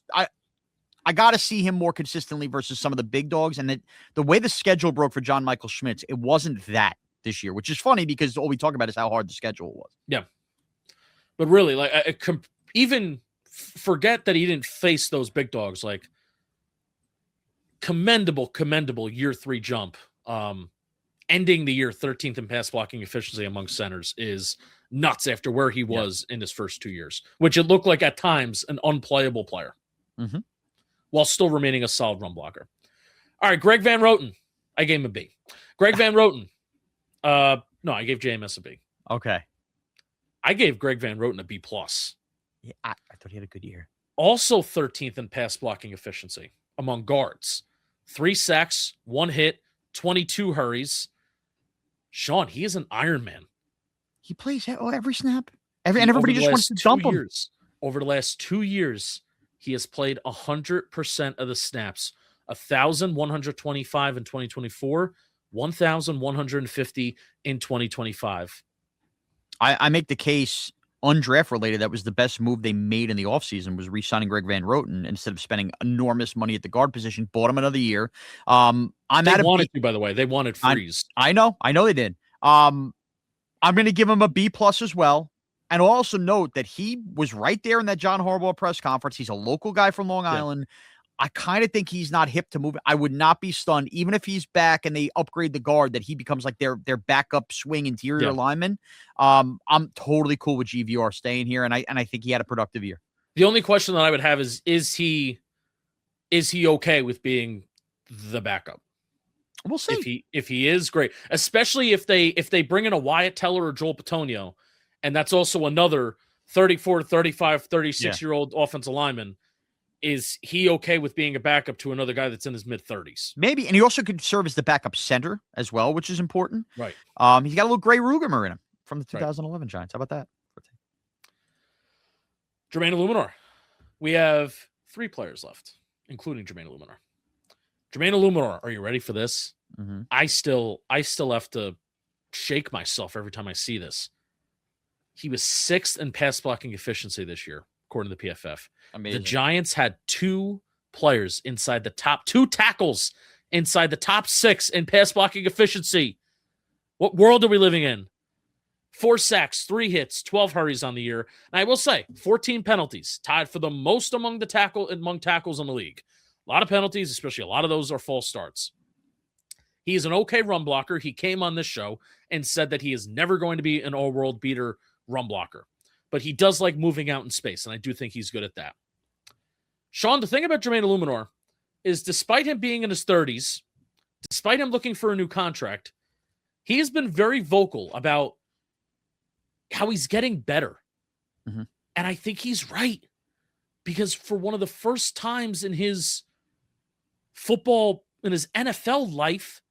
I got to see him more consistently versus some of the big dogs. And the way the schedule broke for John Michael Schmitz, it wasn't that this year, which is funny because all we talk about is how hard the schedule was. Yeah. But really, like, even forget that he didn't face those big dogs. Like, commendable year 3 jump. Ending the year 13th in pass blocking efficiency among centers is nuts after where he was in his first 2 years, which it looked like at times an unplayable player. Mm-hmm. While still remaining a solid run blocker. All right, Greg Van Roten. I gave him a B. Greg Van Roten. No, I gave JMS a B. Okay. I gave Greg Van Roten a B+. Yeah, I thought he had a good year. Also 13th in pass blocking efficiency among guards. 3 sacks, 1 hit, 22 hurries. Shaun, he is an Iron Man. He plays every snap. And everybody just wants to dump him. Over the last 2 years, he has played 100% of the snaps, 1,125 in 2024, 1,150 in 2025. I make the case, undraft related, that was the best move they made in the offseason was re-signing Greg Van Roten instead of spending enormous money at the guard position. Bought him another year. They wanted to, by the way. They wanted Freeze. I know they did. I'm going to give him a B+ as well. And I'll also note that he was right there in that John Harbaugh press conference. He's a local guy from Long Island. I kind of think he's not hip to move. I would not be stunned, even if he's back and they upgrade the guard, that he becomes like their backup swing interior lineman. I'm totally cool with GVR staying here, and I think he had a productive year. The only question that I would have is he okay with being the backup? We'll see. If he is, great. Especially if they bring in a Wyatt Teller or Joel Petonio. And that's also another 34, 35, 36-year-old offensive lineman. Is he okay with being a backup to another guy that's in his mid-30s? Maybe. And he also could serve as the backup center as well, which is important. Right. He's got a little Gray Rugemer in him from the 2011 Giants. How about that? Jermaine Eluemunor. We have 3 players left, including Jermaine Eluemunor. Jermaine Eluemunor, are you ready for this? Mm-hmm. I still have to shake myself every time I see this. He was 6th in pass blocking efficiency this year, according to the PFF. Amazing. The Giants had 2 players inside the top 2 tackles inside the top 6 in pass blocking efficiency. What world are we living in? 4 sacks, 3 hits, 12 hurries on the year. And I will say, 14 penalties, tied for the most among tackles in the league. A lot of penalties, especially a lot of those are false starts. He is an okay run blocker. He came on this show and said that he is never going to be an all-world beater run blocker. But he does like moving out in space, and I do think he's good at that. Shaun, the thing about Jermaine Eluemunor is despite him being in his 30s, despite him looking for a new contract, he has been very vocal about how he's getting better. Mm-hmm. And I think he's right. Because for one of the first times in his NFL life,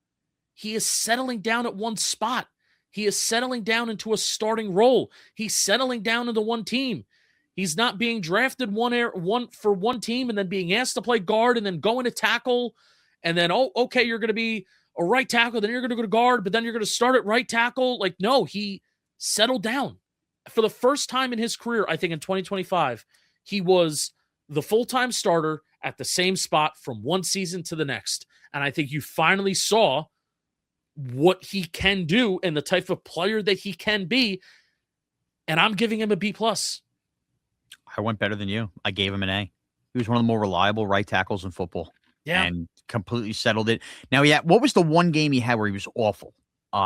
he is settling down at one spot. He is settling down into a starting role. He's settling down into one team. He's not being drafted for one team and then being asked to play guard and then going to tackle. And then, okay, you're going to be a right tackle. Then you're going to go to guard, but then you're going to start at right tackle. Like, no, he settled down. For the first time in his career, I think in 2025, he was the full-time starter at the same spot from one season to the next. And I think you finally saw what he can do and the type of player that he can be. And I'm giving him a B+. I went better than you. I gave him an A. He was one of the more reliable right tackles in football. Yeah. And completely settled it. Now, what was the one game he had where he was awful?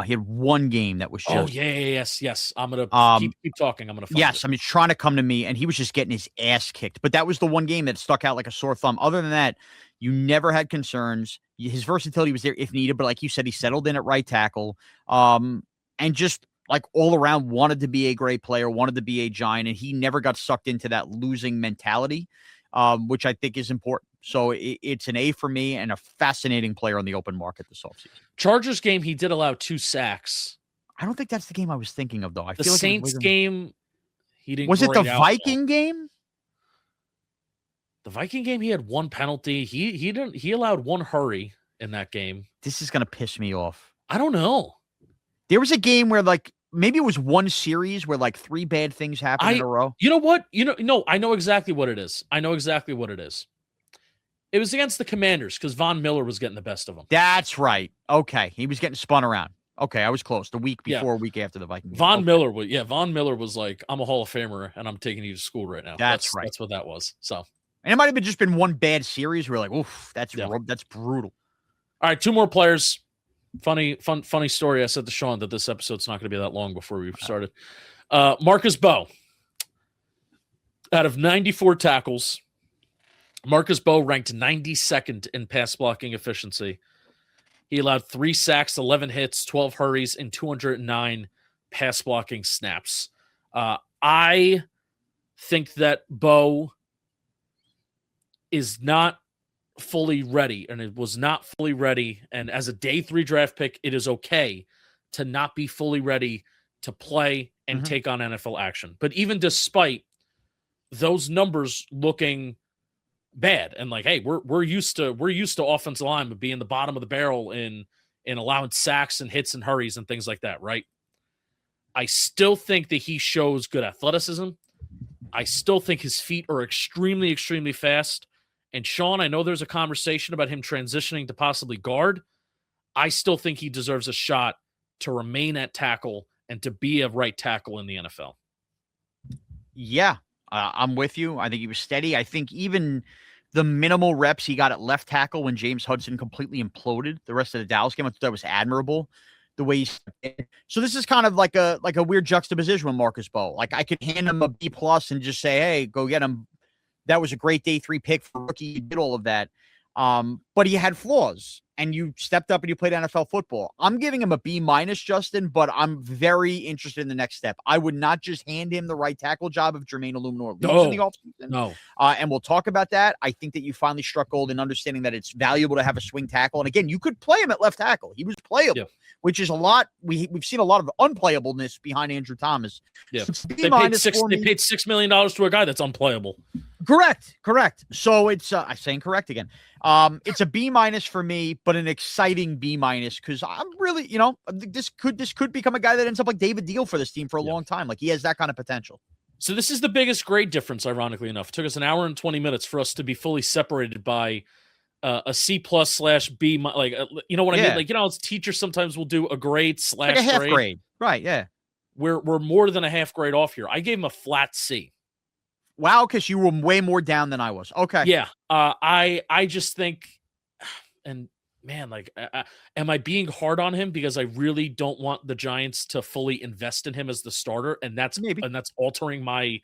He had one game that was just... yes. I'm going to keep talking. I'm going to find it. I mean, trying to come to me, and he was just getting his ass kicked. But that was the one game that stuck out like a sore thumb. Other than that, you never had concerns. His versatility was there if needed, but like you said, he settled in at right tackle. And just like all around wanted to be a great player, wanted to be a Giant, and he never got sucked into that losing mentality, which I think is important. So it's an A for me and a fascinating player on the open market this offseason. Chargers game, he did allow 2 sacks. I don't think that's the game I was thinking of, though. I the feel like Saints game, he didn't. Was it the Viking game? The Viking game, he had 1 penalty. He allowed 1 hurry in that game. This is gonna piss me off. I don't know. There was a game where like maybe it was one series where like 3 bad things happened in a row. You know what? No, I know exactly what it is. It was against the Commanders because Von Miller was getting the best of him. That's right. Okay. He was getting spun around. Okay, I was close. The week before, a week after the Viking game. Von Miller was like, I'm a Hall of Famer and I'm taking you to school right now. That's right. That's what that was. So, and it might have just been one bad series where like, oof, that's brutal. All right, 2 more players. Funny story. I said to Shaun that this episode's not going to be that long before we started. Marcus Mbow. Out of 94 tackles, Marcus Mbow ranked 92nd in pass blocking efficiency. He allowed 3 sacks, 11 hits, 12 hurries, and 209 pass blocking snaps. I think that Mbow is not fully ready, and it was not fully ready. And as a day 3 draft pick, it is okay to not be fully ready to play and take on NFL action. But even despite those numbers looking bad, and like, hey, we're used to offensive linemen being the bottom of the barrel in allowing sacks and hits and hurries and things like that, right? I still think that he shows good athleticism. I still think his feet are extremely, extremely fast. And Shaun, I know there's a conversation about him transitioning to possibly guard. I still think he deserves a shot to remain at tackle and to be a right tackle in the NFL. Yeah. I'm with you. I think he was steady. I think even the minimal reps he got at left tackle when James Hudson completely imploded the rest of the Dallas game, I thought that was admirable. The way he's so this is kind of like a weird juxtaposition with Marcus Mbow. Like I could hand him a B+ and just say, hey, go get him. That was a great day 3 pick for rookie. You did all of that. But he had flaws, and you stepped up and you played NFL football. I'm giving him a B-, Justin, but I'm very interested in the next step. I would not just hand him the right tackle job if Jermaine Eluemunor leaves in the offseason. No. And we'll talk about that. I think that you finally struck gold in understanding that it's valuable to have a swing tackle. And again, you could play him at left tackle. He was playable, which is a lot. We've seen a lot of unplayableness behind Andrew Thomas. Yeah. They paid $6 million to a guy that's unplayable. Correct. So it's I'm saying correct again. It's a B- for me, but an exciting B- because I'm really, this could become a guy that ends up like David Deal for this team for a long time. Like he has that kind of potential. So this is the biggest grade difference, ironically enough. It took us an hour and 20 minutes for us to be fully separated by a C+/B. Like, you know what I mean? Like, as teachers sometimes will do a grade / like a half grade. Right, yeah. We're more than a half grade off here. I gave him a flat C. Wow, because you were way more down than I was. Okay. Yeah. I just think, and man, like, am I being hard on him because I really don't want the Giants to fully invest in him as the starter, and that's altering my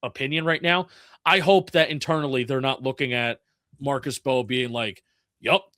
opinion right now. I hope that internally they're not looking at Marcus Mbow being like, "Yup,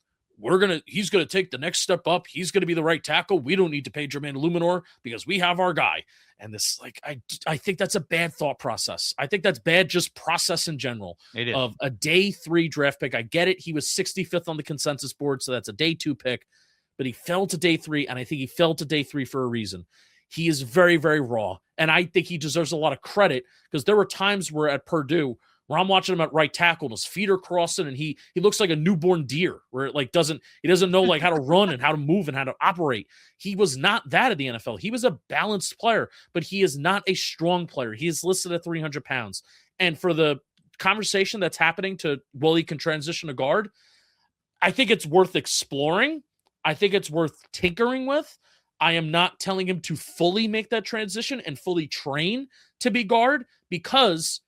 he's gonna take the next step up. He's gonna be the right tackle. We don't need to pay Jermaine Eluemunor because we have our guy." And this, like, I think that's a bad thought process. I think that's bad just process in general. It is. Of a day 3 draft pick. I get it. He was 65th on the consensus board, so that's a day 2 pick. But he fell to day 3, and I think he fell to day 3 for a reason. He is very, very raw, and I think he deserves a lot of credit because there were times where at Purdue where I'm watching him at right tackle and his feet are crossing and he looks like a newborn deer where it like he doesn't know like how to run and how to move and how to operate. He was not that at the NFL. He was a balanced player, but he is not a strong player. He is listed at 300 pounds. And for the conversation that's happening to, well, he can transition to guard, I think it's worth exploring. I think it's worth tinkering with. I am not telling him to fully make that transition and fully train to be guard because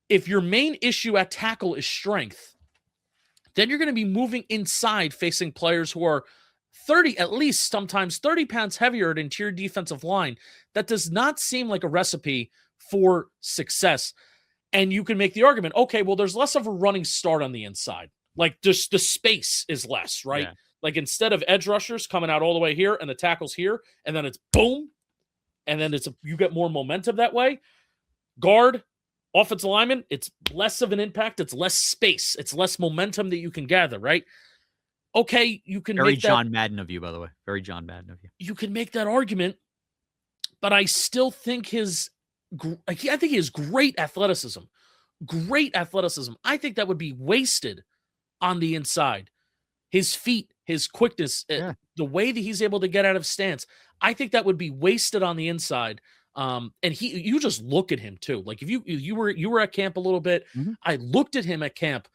if your main issue at tackle is strength, then you're going to be moving inside facing players who are 30, at least sometimes 30 pounds heavier at interior defensive line. That does not seem like a recipe for success. And you can make the argument, okay, well, there's less of a running start on the inside. Like just the space is less, right? Yeah. Like instead of edge rushers coming out all the way here and the tackles here, and then it's boom, and then you get more momentum that way. Guard, offensive lineman, it's less of an impact. It's less space. It's less momentum that you can gather, right? Okay, you can make that. Very John Madden of you, by the way. Very John Madden of you. You can make that argument, but I still think I think he has great athleticism. Great athleticism. I think that would be wasted on the inside. His feet, his quickness, the way that he's able to get out of stance, I think that would be wasted on the inside. And you just look at him too. Like if you were at camp a little bit, I looked at him at camp.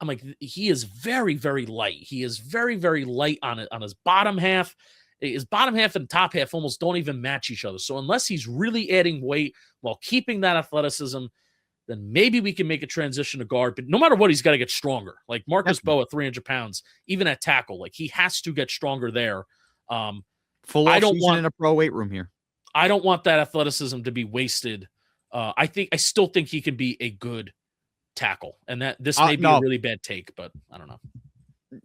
I'm like, he is very, very light. He is very, very light on his bottom half. His bottom half and top half almost don't even match each other. So unless he's really adding weight while keeping that athleticism, then maybe we can make a transition to guard. But no matter what, he's got to get stronger. Like Marcus Mbow at 300 pounds, even at tackle, like he has to get stronger there. Full off season in a pro weight room here. I don't want that athleticism to be wasted. I still think he can be a good tackle, and that this may be a really bad take, but I don't know.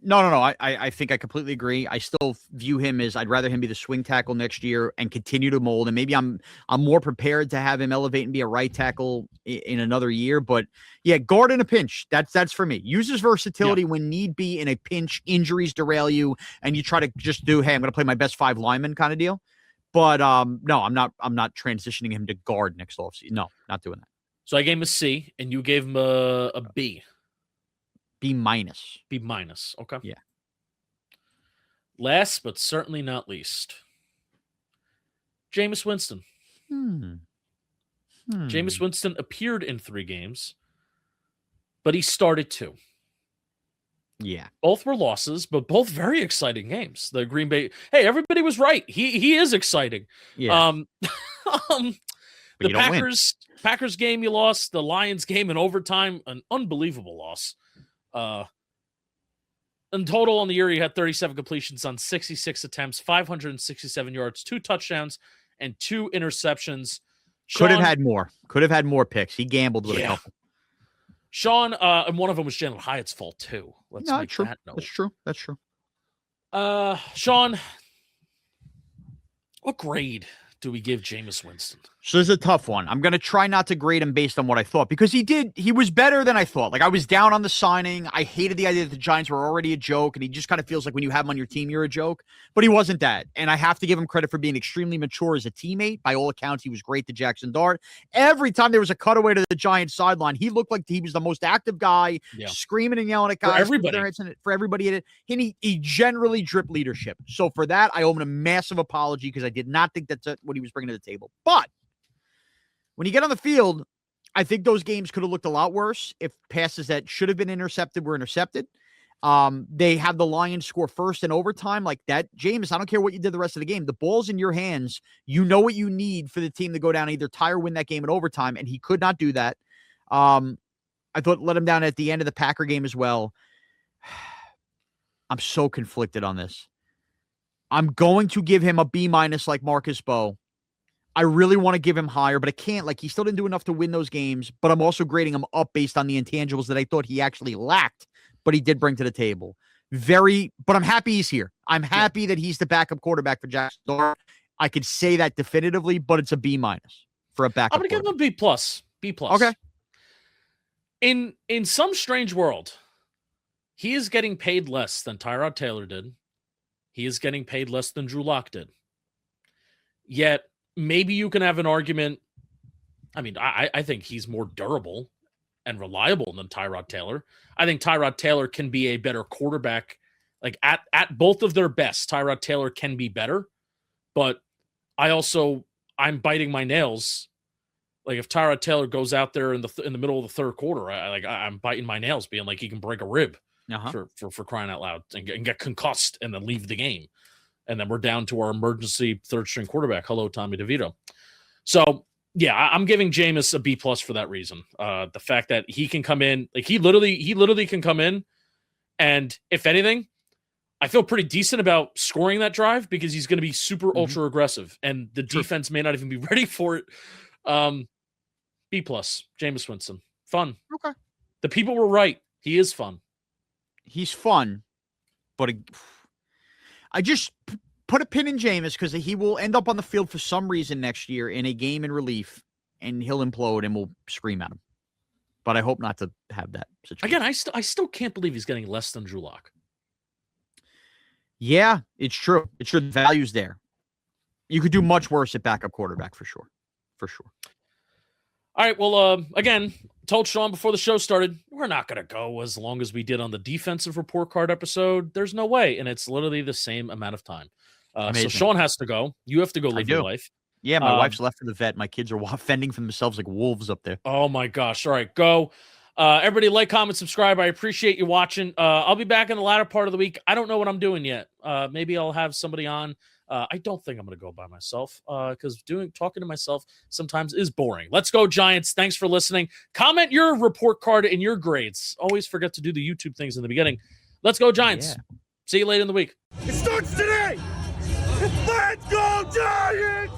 No. I think I completely agree. I still view him as I'd rather him be the swing tackle next year and continue to mold. And maybe I'm more prepared to have him elevate and be a right tackle in another year. But yeah, guard in a pinch. That's for me. Use his versatility when need be in a pinch. Injuries derail you, and you try to just do, hey, I'm going to play my best 5 linemen kind of deal. But no, I'm not transitioning him to guard next offseason. No, not doing that. So I gave him a C, and you gave him a B. B-. B-. Okay. Yeah. Last but certainly not least, Jameis Winston. Jameis Winston appeared in 3 games, but he started 2. Yeah. Both were losses, but both very exciting games. The Green Bay, hey, everybody was right. He is exciting. Yeah. The Packers game you lost, the Lions game in overtime, an unbelievable loss. In total on the year, you had 37 completions on 66 attempts, 567 yards, 2 touchdowns, and 2 interceptions. Could have had more picks. He gambled with a couple. Shaun, and one of them was Jalin Hyatt's fault too. Let's make true. that note. That's true. Shaun, what grade do we give Jameis Winston? So this is a tough one. I'm going to try not to grade him based on what I thought because he was better than I thought. Like I was down on the signing. I hated the idea that the Giants were already a joke, and he just kind of feels like when you have him on your team, you're a joke, but he wasn't that. And I have to give him credit for being extremely mature as a teammate. By all accounts, he was great to Jaxson Dart. Every time there was a cutaway to the Giants sideline, he looked like he was the most active guy, screaming and yelling at guys. For everybody in it. And he generally dripped leadership. So for that, I owe him a massive apology because I did not think that's what he was bringing to the table. But when you get on the field, I think those games could have looked a lot worse if passes that should have been intercepted were intercepted. They have the Lions score first in overtime like that. Jameis, I don't care what you did the rest of the game. The ball's in your hands. You know what you need for the team to go down, either tie or win that game in overtime, and he could not do that. I thought let him down at the end of the Packer game as well. I'm so conflicted on this. I'm going to give him a B- like Marcus Mbow. I really want to give him higher, but I can't. Like, he still didn't do enough to win those games, but I'm also grading him up based on the intangibles that I thought he actually lacked, but he did bring to the table. But I'm happy he's here. I'm happy that he's the backup quarterback for Jaxson Dart. I could say that definitively, but it's a B- for a backup. I'm going to give him a B+. B+. Okay. In some strange world, he is getting paid less than Tyrod Taylor did. He is getting paid less than Drew Lock did. Yet, maybe you can have an argument. I mean, I think he's more durable and reliable than Tyrod Taylor. I think Tyrod Taylor can be a better quarterback. Like at both of their best, Tyrod Taylor can be better. But I'm biting my nails. Like if Tyrod Taylor goes out there in the middle of the third quarter, I'm biting my nails, being like he can break a rib for crying out loud and get concussed and then leave the game. And then we're down to our emergency third-string quarterback. Hello, Tommy DeVito. So, yeah, I'm giving Jameis a B+ for that reason. The fact that he can come in, like he literally can come in, and if anything, I feel pretty decent about scoring that drive because he's going to be super ultra aggressive, and the defense may not even be ready for it. B+, Jameis Winston, fun. Okay, the people were right. He is fun. He's fun, but I just put a pin in Jameis because he will end up on the field for some reason next year in a game in relief, and he'll implode and we'll scream at him. But I hope not to have that situation. Again, I still can't believe he's getting less than Drew Lock. Yeah, it's true. It's true. The value's there. You could do much worse at backup quarterback for sure. For sure. All right, well, again, told Shaun before the show started, we're not going to go as long as we did on the defensive report card episode. There's no way, and it's literally the same amount of time. So Shaun has to go. You have to go live your life. Yeah, my wife's left for the vet. My kids are fending for themselves like wolves up there. Oh, my gosh. All right, go. Everybody like, comment, subscribe. I appreciate you watching. I'll be back in the latter part of the week. I don't know what I'm doing yet. Maybe I'll have somebody on. I don't think I'm going to go by myself because talking to myself sometimes is boring. Let's go, Giants. Thanks for listening. Comment your report card and your grades. Always forget to do the YouTube things in the beginning. Let's go, Giants. Yeah. See you later in the week. It starts today. Let's go, Giants!